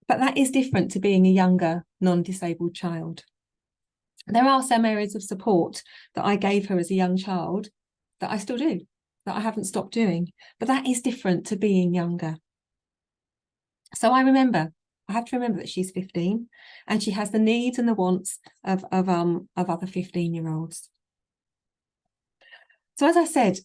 But that is different to being a younger, non-disabled child. There are some areas of support that I gave her as a young child that I still do, that I haven't stopped doing. But that is different to being younger. So I have to remember that she's 15 and she has the needs and the wants of other 15-year-olds. So as I said,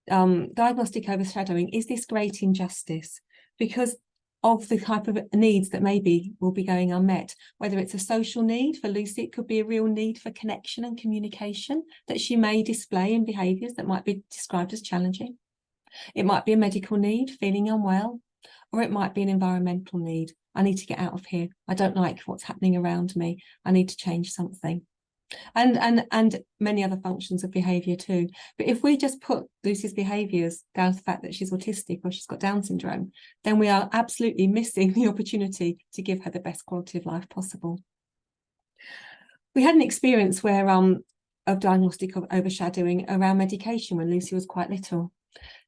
diagnostic overshadowing is this great injustice because of the type of needs that maybe will be going unmet. Whether it's a social need for Lucy, it could be a real need for connection and communication that she may display in behaviours that might be described as challenging. It might be a medical need, feeling unwell, or it might be an environmental need. I need to get out of here. I don't like what's happening around me. I need to change something. And many other functions of behaviour too. But if we just put Lucy's behaviours down to the fact that she's autistic or she's got Down syndrome, then we are absolutely missing the opportunity to give her the best quality of life possible. We had an experience where of diagnostic of overshadowing around medication when Lucy was quite little.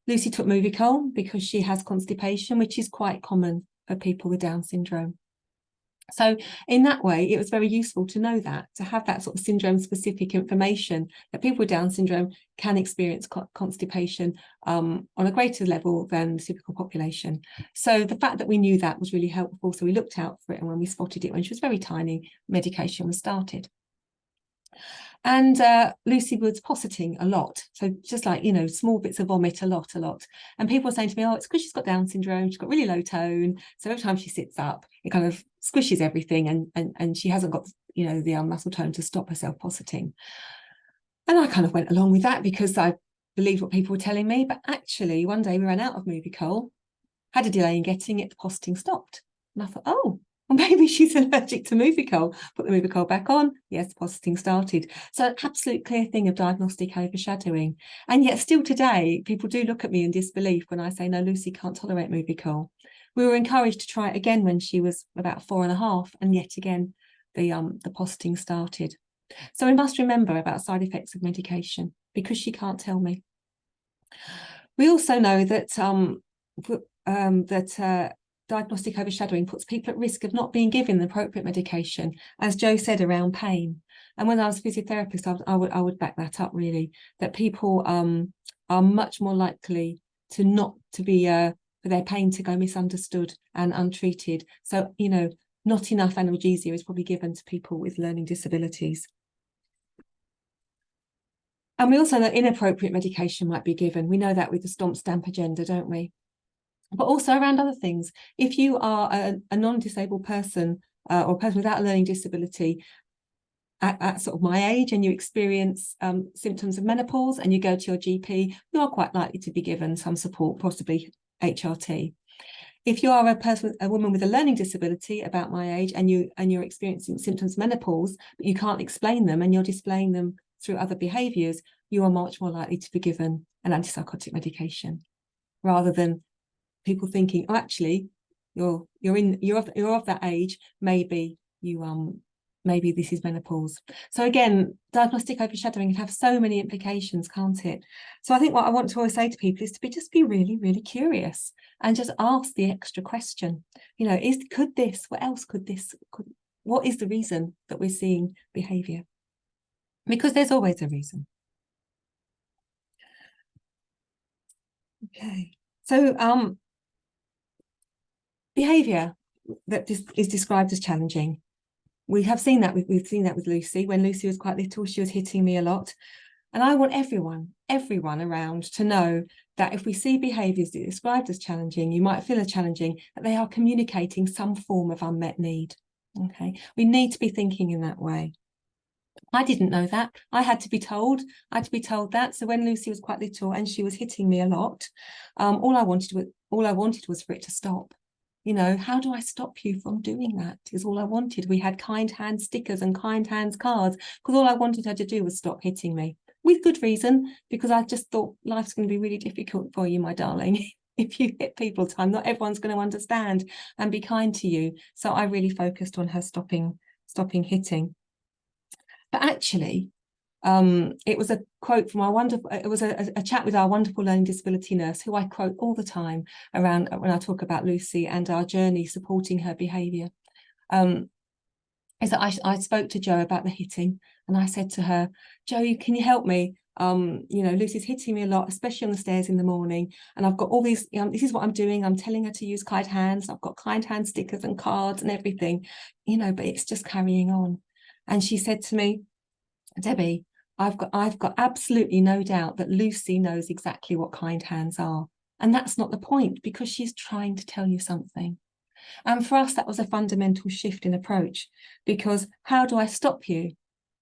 Lucy took Movicol because she has constipation, which is quite common for people with Down syndrome. So in that way, it was very useful to know that, to have that sort of syndrome specific information that people with Down syndrome can experience constipation on a greater level than the typical population. So the fact that we knew that was really helpful. So we looked out for it, and when we spotted it when she was very tiny, medication was started. And Lucy was positing a lot. So just like, small bits of vomit, a lot. And people were saying to me, oh, it's because she's got Down syndrome. She's got really low tone. So every time she sits up, it kind of squishes everything. And she hasn't got, the muscle tone to stop herself positing. And I kind of went along with that because I believed what people were telling me. But actually, one day we ran out of Movicol, had a delay in getting it, the positing stopped. And I thought, oh, well, maybe she's allergic to Movicol. Put the Movicol back on. Yes, positing started. So an absolute clear thing of diagnostic overshadowing. And yet still today, people do look at me in disbelief when I say, no, Lucy can't tolerate Movicol. We were encouraged to try it again when she was about 4.5. And yet again, the positing started. So we must remember about side effects of medication because she can't tell me. We also know that diagnostic overshadowing puts people at risk of not being given the appropriate medication, as Jo said, around pain. And when I was a physiotherapist, I would back that up really, that people are much more likely to not to be for their pain to go misunderstood and untreated. So, not enough analgesia is probably given to people with learning disabilities. And we also know inappropriate medication might be given. We know that with the stomp stamp agenda, don't we? But also around other things. If you are a non-disabled person or a person without a learning disability at sort of my age, and you experience symptoms of menopause and you go to your GP, you are quite likely to be given some support, possibly HRT. If you are a woman with a learning disability about my age and you're experiencing symptoms of menopause, but you can't explain them and you're displaying them through other behaviours, you are much more likely to be given an antipsychotic medication, rather than people thinking, oh, actually, you're of that age, maybe this is menopause. So again, diagnostic overshadowing can have so many implications, can't it? So I think what I want to always say to people is to just be really, really curious and just ask the extra question. What is the reason that we're seeing behaviour? Because there's always a reason. Okay, so behaviour that is described as challenging. We've seen that with Lucy. When Lucy was quite little, she was hitting me a lot. And I want everyone around to know that if we see behaviours that are described as challenging, you might feel as challenging, that they are communicating some form of unmet need. Okay, we need to be thinking in that way. I didn't know that. I had to be told that. So when Lucy was quite little and she was hitting me a lot, all I wanted was for it to stop. How do I stop you from doing that is all I wanted. We had kind hands stickers and kind hands cards because all I wanted her to do was stop hitting me, with good reason, because I just thought life's going to be really difficult for you, my darling. If you hit people time, not everyone's going to understand and be kind to you. So I really focused on her stopping hitting. But actually, it was a quote from it was a chat with our wonderful learning disability nurse, who I quote all the time around when I talk about Lucy and our journey supporting her behaviour. Is that I spoke to Jo about the hitting, and I said to her, Jo, can you help me? Lucy's hitting me a lot, especially on the stairs in the morning, and I've got all these, this is what I'm doing. I'm telling her to use kind hands. I've got kind hand stickers and cards and everything, but it's just carrying on. And she said to me, Debbie, I've got absolutely no doubt that Lucy knows exactly what kind hands are. And that's not the point, because she's trying to tell you something. And for us, that was a fundamental shift in approach, because how do I stop you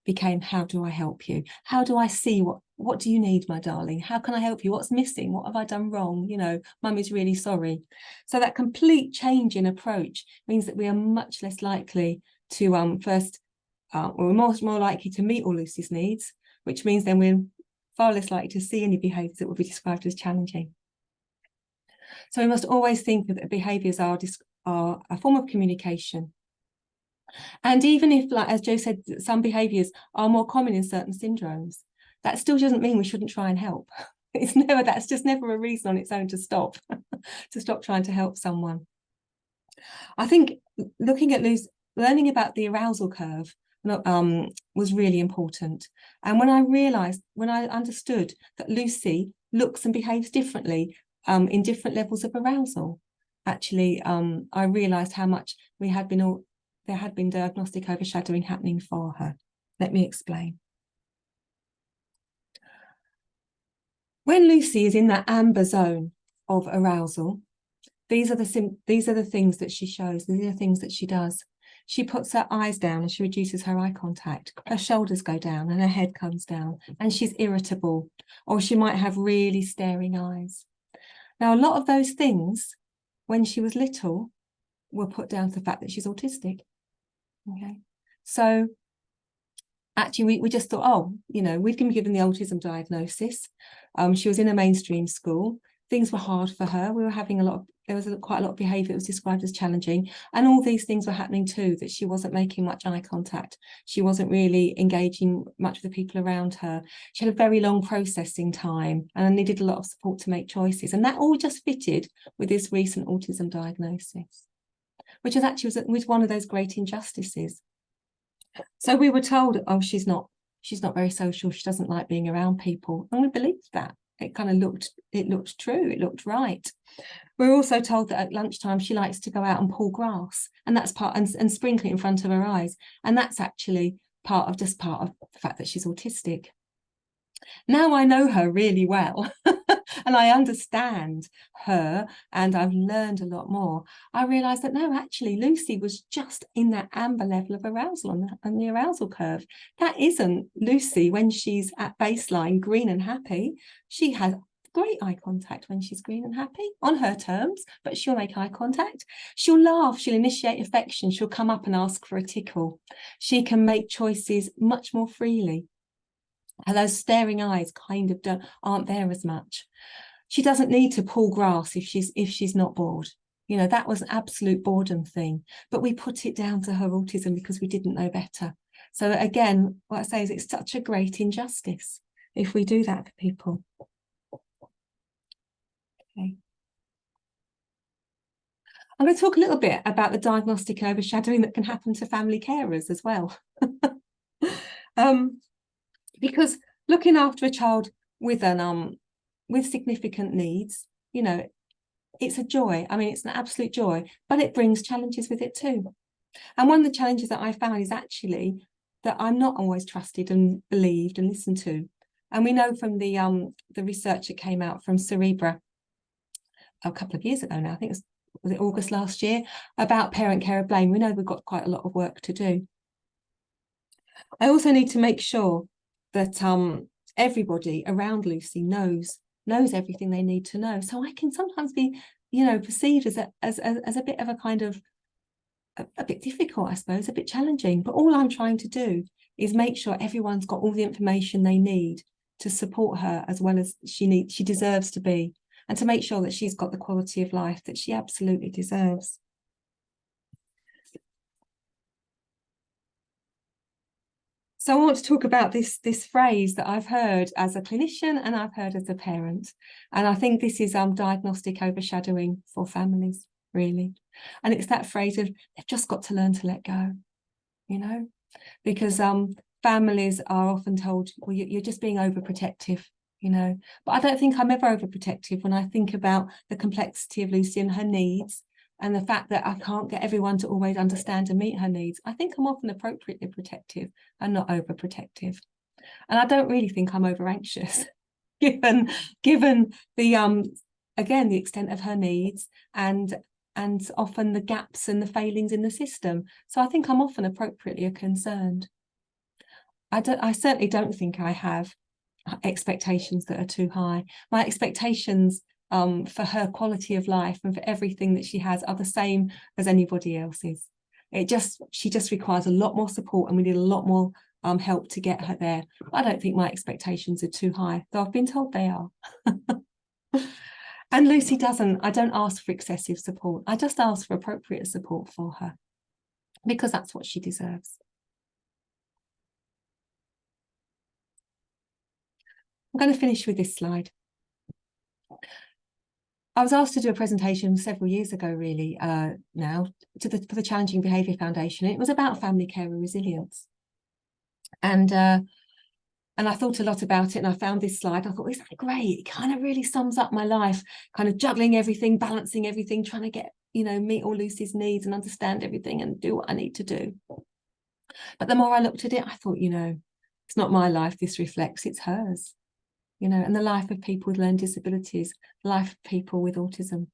became how do I help you? How do I see what do you need, my darling? How can I help you? What's missing? What have I done wrong? Mum is really sorry. So that complete change in approach means that we are much less likely to we're more likely to meet all Lucy's needs, which means then we're far less likely to see any behaviours that would be described as challenging. So we must always think that behaviours are a form of communication. And even if, like, as Jo said, some behaviours are more common in certain syndromes, that still doesn't mean we shouldn't try and help. That's just never a reason on its own to stop, to stop trying to help someone. I think looking at learning about the arousal curve was really important. And when I understood that Lucy looks and behaves differently in different levels of arousal, actually, I realised how much there had been diagnostic overshadowing happening for her. Let me explain. When Lucy is in that amber zone of arousal, these are the things that she shows. These are the things that she does. She puts her eyes down and she reduces her eye contact. Her shoulders go down and her head comes down, and she's irritable, or she might have really staring eyes. Now, a lot of those things, when she was little, were put down to the fact that she's autistic. Okay, so actually we just thought, oh, we'd been given the autism diagnosis. She was in a mainstream school. Things were hard for her. We were having there was quite a lot of behaviour that was described as challenging, and all these things were happening too, that she wasn't making much eye contact. She wasn't really engaging much with the people around her. She had a very long processing time and needed a lot of support to make choices, and that all just fitted with this recent autism diagnosis, which was one of those great injustices. So we were told, oh, she's not very social, she doesn't like being around people, and we believed that. It looked true, it looked right. We're also told that at lunchtime she likes to go out and pull grass, and that's and sprinkle it in front of her eyes, and that's actually part of the fact that she's autistic. Now I know her really well and I understand her, and I've learned a lot more. I realised that no, actually Lucy was just in that amber level of arousal on the arousal curve. That isn't Lucy when she's at baseline green and happy. She has great eye contact when she's green and happy on her terms, but she'll make eye contact. She'll laugh, she'll initiate affection, she'll come up and ask for a tickle. She can make choices much more freely. And those staring eyes kind of aren't there as much. She doesn't need to pull grass if she's not bored. That was an absolute boredom thing. But we put it down to her autism because we didn't know better. So again, what I say is it's such a great injustice if we do that for people. Okay. I'm going to talk a little bit about the diagnostic overshadowing that can happen to family carers as well. Because looking after a child with significant needs, it's a joy. I mean, it's an absolute joy, but it brings challenges with it too. And one of the challenges that I found is actually that I'm not always trusted and believed and listened to. And we know from the research that came out from Cerebra a couple of years ago now, I think was it August last year, about parent-carer blame. We know we've got quite a lot of work to do. I also need to make sure that everybody around Lucy knows everything they need to know. So I can sometimes be, perceived as a bit of a kind of a bit difficult, I suppose, a bit challenging. But all I'm trying to do is make sure everyone's got all the information they need to support her as well as she deserves to be, and to make sure that she's got the quality of life that she absolutely deserves. So I want to talk about this phrase that I've heard as a clinician and I've heard as a parent. And I think this is diagnostic overshadowing for families, really. And it's that phrase of they've just got to learn to let go, because families are often told, well, you're just being overprotective, But I don't think I'm ever overprotective when I think about the complexity of Lucy and her needs, and the fact that I can't get everyone to always understand and meet her needs. I think I'm often appropriately protective and not overprotective. And I don't really think I'm over anxious, given the again the extent of her needs and often the gaps and the failings in the system. So I think I'm often appropriately concerned. I certainly don't think I have expectations that are too high. My expectations for her quality of life and for everything that she has are the same as anybody else's. She just requires a lot more support, and we need a lot more help to get her there. I don't think my expectations are too high, though I've been told they are. And Lucy I don't ask for excessive support. I just ask for appropriate support for her. because that's what she deserves. I'm going to finish with this slide. I was asked to do a presentation several years ago, really, now, for the Challenging Behaviour Foundation. It was about family care and resilience. And I thought a lot about it, and I found this slide. I thought, isn't that great? It kind of really sums up my life, kind of juggling everything, balancing everything, trying to get, meet all Lucy's needs and understand everything and do what I need to do. But the more I looked at it, I thought, it's not my life this reflects, it's hers. And the life of people with learning disabilities, the life of people with autism.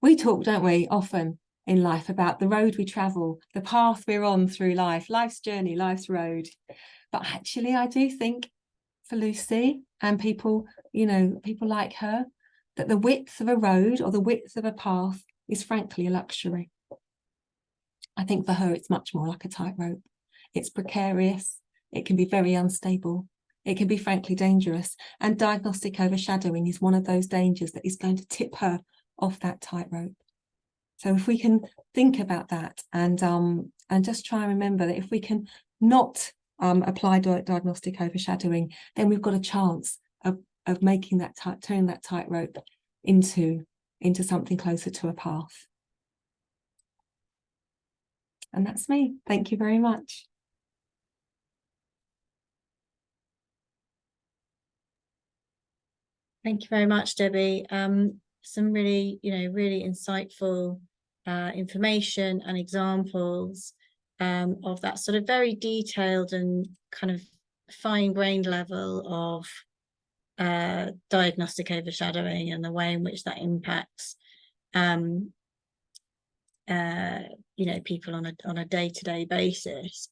We talk, don't we, often in life about the road we travel, the path we're on through life, life's journey, life's road. But actually, I do think for Lucy and people, people like her, that the width of a road or the width of a path is frankly a luxury. I think for her, it's much more like a tightrope. It's precarious. It can be very unstable. It can be frankly dangerous. And diagnostic overshadowing is one of those dangers that is going to tip her off that tightrope. So if we can think about that and just try and remember that if we can not apply diagnostic overshadowing, then we've got a chance of making that turning that tightrope into something closer to a path. And that's me. Thank you very much. Thank you very much, Debbie. Some really, really insightful information and examples of that sort of very detailed and kind of fine-grained level of diagnostic overshadowing and the way in which that impacts people on a day-to-day basis.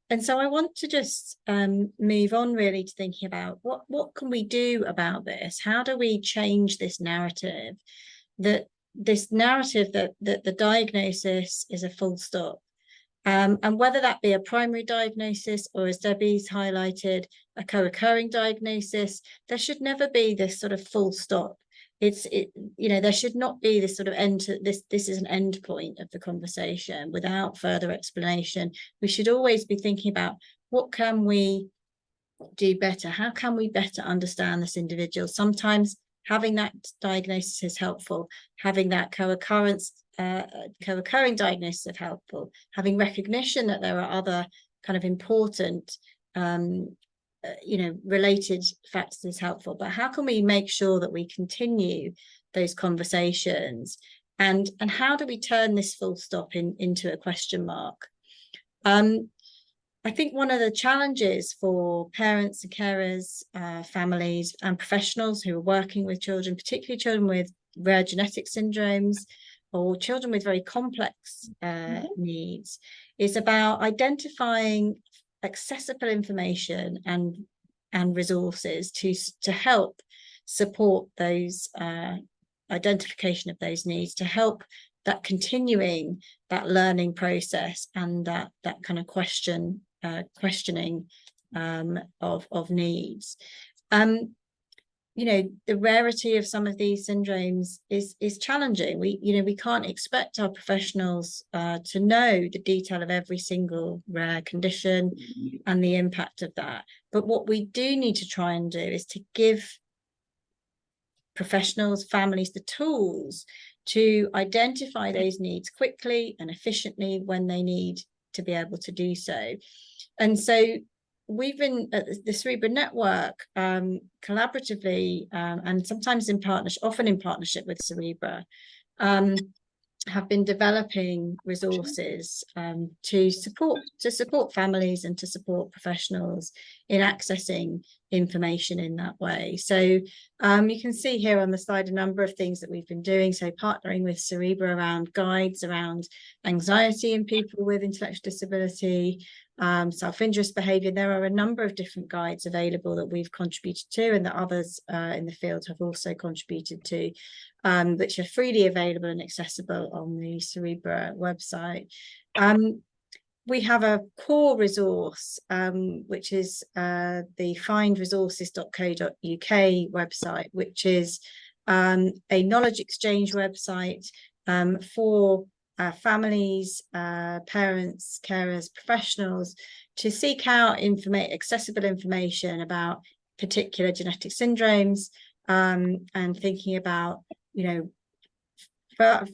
And so I want to just move on really to thinking about what can we do about this? How do we change this narrative that the diagnosis is a full stop? And whether that be a primary diagnosis or, as Debbie's highlighted, a co-occurring diagnosis, there should never be this sort of full stop. There should not be this sort of end to this is an end point of the conversation without further explanation. We should always be thinking about what can we do better? How can we better understand this individual? Sometimes having that diagnosis is helpful, having that co-occurring diagnosis is helpful, having recognition that there are other kind of important related factors is helpful. But how can we make sure that we continue those conversations, and how do we turn this full stop into a question mark? I think one of the challenges for parents and carers, families and professionals who are working with children, particularly children with rare genetic syndromes or children with very complex needs, is about identifying accessible information and resources to help support those identification of those needs, to help that continuing that learning process and that kind of questioning of needs. The rarity of some of these syndromes is challenging. We can't expect our professionals to know the detail of every single rare condition and the impact of that. But what we do need to try and do is to give professionals, families, the tools to identify those needs quickly and efficiently when they need to be able to do so. And so we've been at the Cerebra Network collaboratively and sometimes often in partnership with Cerebra, have been developing resources to support families and to support professionals in accessing information in that way. So you can see here on the slide a number of things that we've been doing. So partnering with Cerebra around guides around anxiety in people with intellectual disability, self-injurious behaviour. There are a number of different guides available that we've contributed to and that others in the field have also contributed to, which are freely available and accessible on the Cerebra website. We have a core resource, which is the findresources.co.uk website, which is a knowledge exchange website for families, parents, carers, professionals to seek out accessible information about particular genetic syndromes, and thinking about,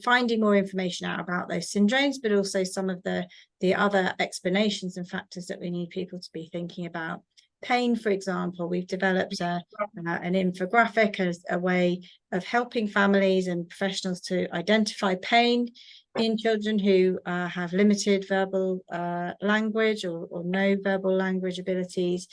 finding more information out about those syndromes, but also some of the other explanations and factors that we need people to be thinking about. Pain, for example, we've developed an infographic as a way of helping families and professionals to identify pain in children who have limited verbal language or no verbal language abilities.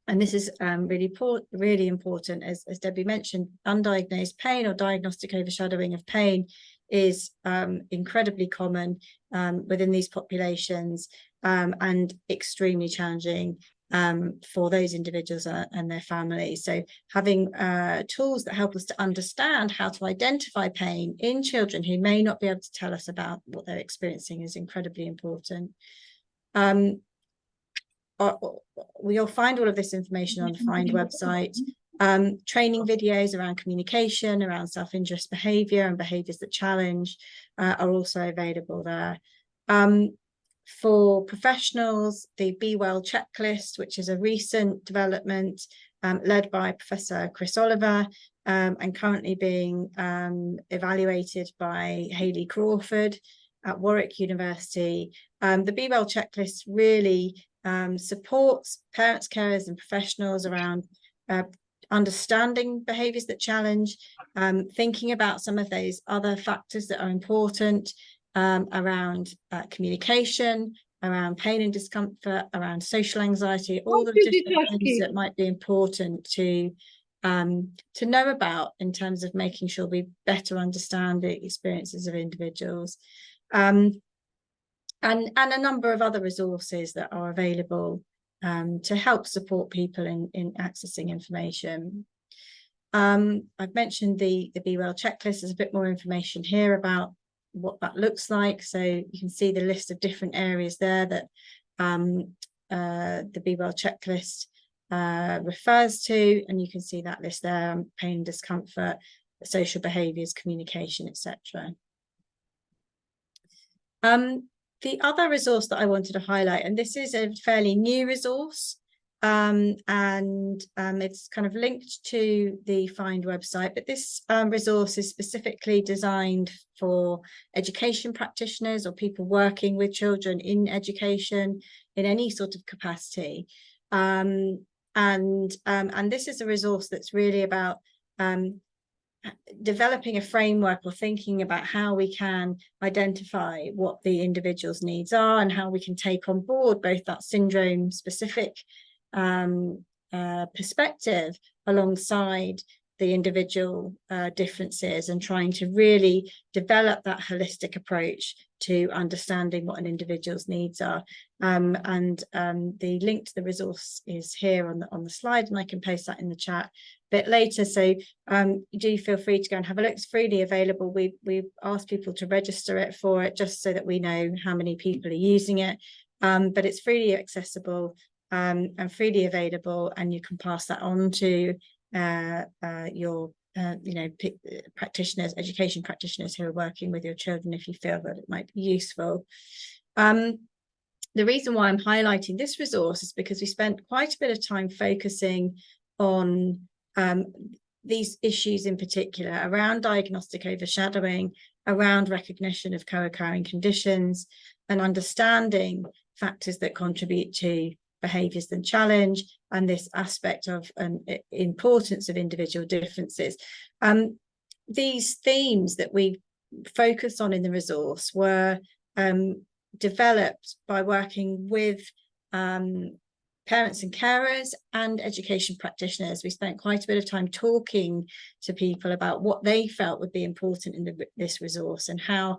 And this is really important, as Debbie mentioned. Undiagnosed pain or diagnostic overshadowing of pain is incredibly common within these populations, and extremely challenging for those individuals and their families. So having tools that help us to understand how to identify pain in children who may not be able to tell us about what they're experiencing is incredibly important. We'll find all of this information on the Find website. Training videos around communication, around self-injurious behaviour and behaviours that challenge are also available there. For professionals, the Be Well checklist, which is a recent development led by Professor Chris Oliver, and currently being evaluated by Hayley Crawford at Warwick University. The Be Well checklist really supports parents, carers and professionals around understanding behaviours that challenge, thinking about some of those other factors that are important, around communication, around pain and discomfort, around social anxiety, all the different things that might be important to know about in terms of making sure we better understand the experiences of individuals. And a number of other resources that are available to help support people in accessing information. I've mentioned the Be Well checklist. There's a bit more information here about what that looks like. So you can see the list of different areas there that the Be Well checklist refers to, and you can see that list there: pain, discomfort, social behaviours, communication, etc. The other resource that I wanted to highlight, and this is a fairly new resource, and it's kind of linked to the Find website, but this resource is specifically designed for education practitioners or people working with children in education in any sort of capacity. And this is a resource that's really about developing a framework or thinking about how we can identify what the individual's needs are and how we can take on board both that syndrome specific perspective alongside the individual differences, and trying to really develop that holistic approach to understanding what an individual's needs are. The link to the resource is here on the slide, and I can post that in the chat a bit later. So do feel free to go and have a look. It's freely available. We've asked people to register it just so that we know how many people are using it. But it's freely accessible and freely available, and you can pass that on to your practitioners, education practitioners who are working with your children if you feel that it might be useful. The reason why I'm highlighting this resource is because we spent quite a bit of time focusing on these issues in particular around diagnostic overshadowing, around recognition of co-occurring conditions, and understanding factors that contribute to behaviours that challenge, and this aspect of importance of individual differences. These themes that we focus on in the resource were developed by working with parents and carers and education practitioners. We spent quite a bit of time talking to people about what they felt would be important in this resource, and how,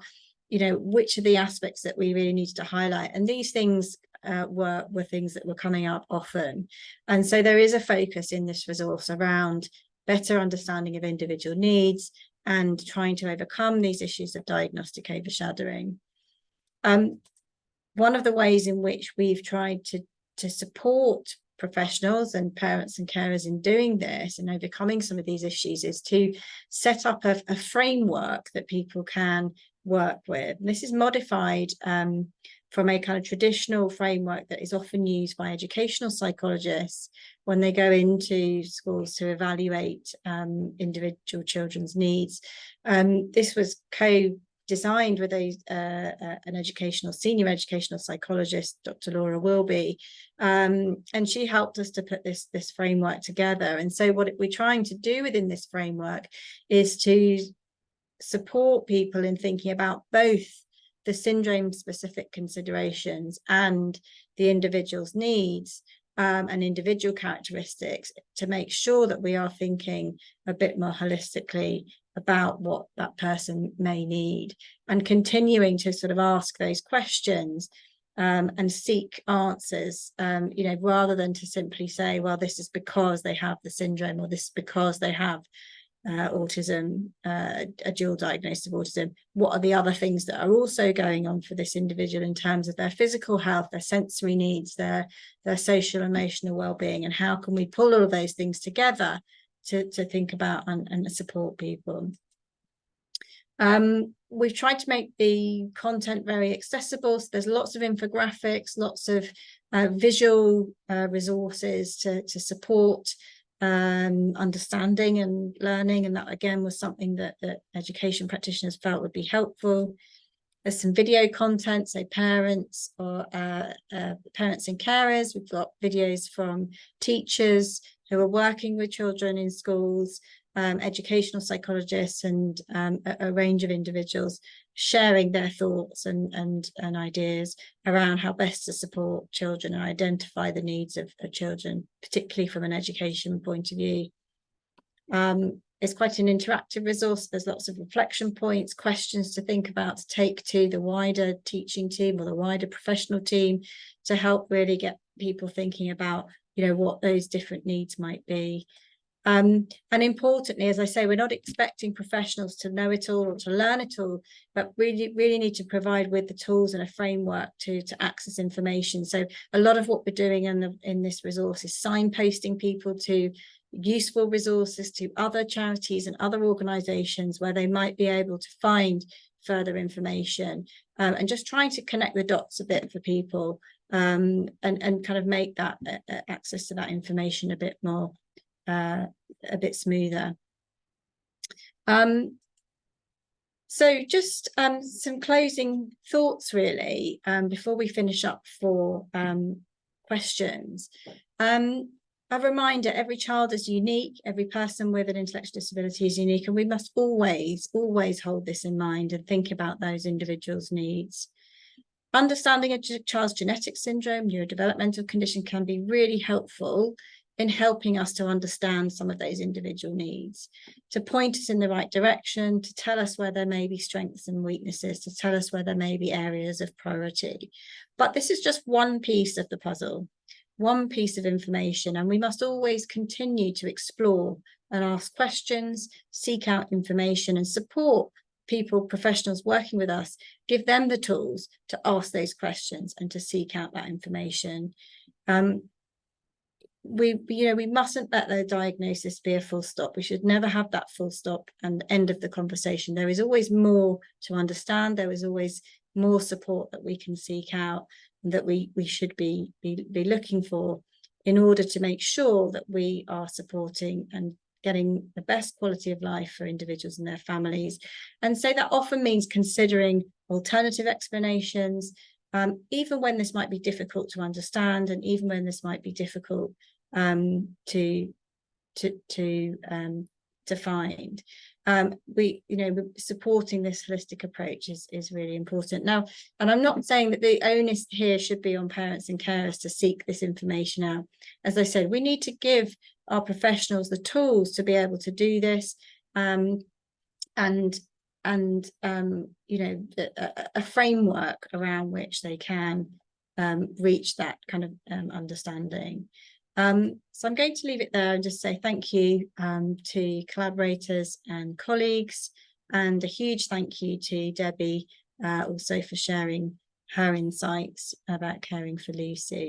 which of the aspects that we really needed to highlight. And these things were things that were coming up often. And so there is a focus in this resource around better understanding of individual needs and trying to overcome these issues of diagnostic overshadowing. One of the ways in which we've tried to support professionals and parents and carers in doing this and overcoming some of these issues is to set up a framework that people can work with. And this is modified from a kind of traditional framework that is often used by educational psychologists when they go into schools to evaluate individual children's needs. This was co-designed with an senior educational psychologist, Dr. Laura Wilby, and she helped us to put this framework together. And so what we're trying to do within this framework is to support people in thinking about both the syndrome specific considerations and the individual's needs and individual characteristics, to make sure that we are thinking a bit more holistically about what that person may need, and continuing to sort of ask those questions and seek answers, rather than to simply say, well, this is because they have the syndrome, or this is because they have autism, a dual diagnosis of autism. What are the other things that are also going on for this individual in terms of their physical health, their sensory needs, their social emotional well-being, and how can we pull all of those things together to think about and support people. We've tried to make the content very accessible, so there's lots of infographics, lots of visual resources to support understanding and learning, and that again was something that education practitioners felt would be helpful. There's some video content, so parents or parents and carers. We've got videos from teachers who are working with children in schools, educational psychologists, and a range of individuals sharing their thoughts and ideas around how best to support children and identify the needs of children, particularly from an education point of view. It's quite an interactive resource. There's lots of reflection points, questions to think about, to take to the wider teaching team or the wider professional team, to help really get people thinking about, what those different needs might be. And importantly, as I say, we're not expecting professionals to know it all or to learn it all, but really need to provide with the tools and a framework to access information. So a lot of what we're doing in this resource is signposting people to useful resources, to other charities and other organisations where they might be able to find further information, and just trying to connect the dots a bit for people, and kind of make that access to that information a bit more a bit smoother. So just some closing thoughts really, before we finish up for questions. A reminder, every child is unique, every person with an intellectual disability is unique, and we must always hold this in mind and think about those individuals' needs. Understanding a child's genetic syndrome, neurodevelopmental condition, can be really helpful in helping us to understand some of those individual needs, to point us in the right direction, to tell us where there may be strengths and weaknesses, to tell us where there may be areas of priority. But this is just one piece of the puzzle, one piece of information, and we must always continue to explore and ask questions, seek out information, and support people, professionals working with us, give them the tools to ask those questions and to seek out that information. We mustn't let the diagnosis be a full stop. We should never have that full stop and end of the conversation. There is always more to understand. There is always more support that we can seek out, and that we should be looking for, in order to make sure that we are supporting and getting the best quality of life for individuals and their families. And so that often means considering alternative explanations, even when this might be difficult to understand, and even when this might be difficult to find. Supporting this holistic approach is really important. Now, and I'm not saying that the onus here should be on parents and carers to seek this information out. As I said, we need to give our professionals the tools to be able to do this, and a framework around which they can reach that kind of understanding. So I'm going to leave it there and just say thank you to collaborators and colleagues, and a huge thank you to Debbie also for sharing her insights about caring for Lucy.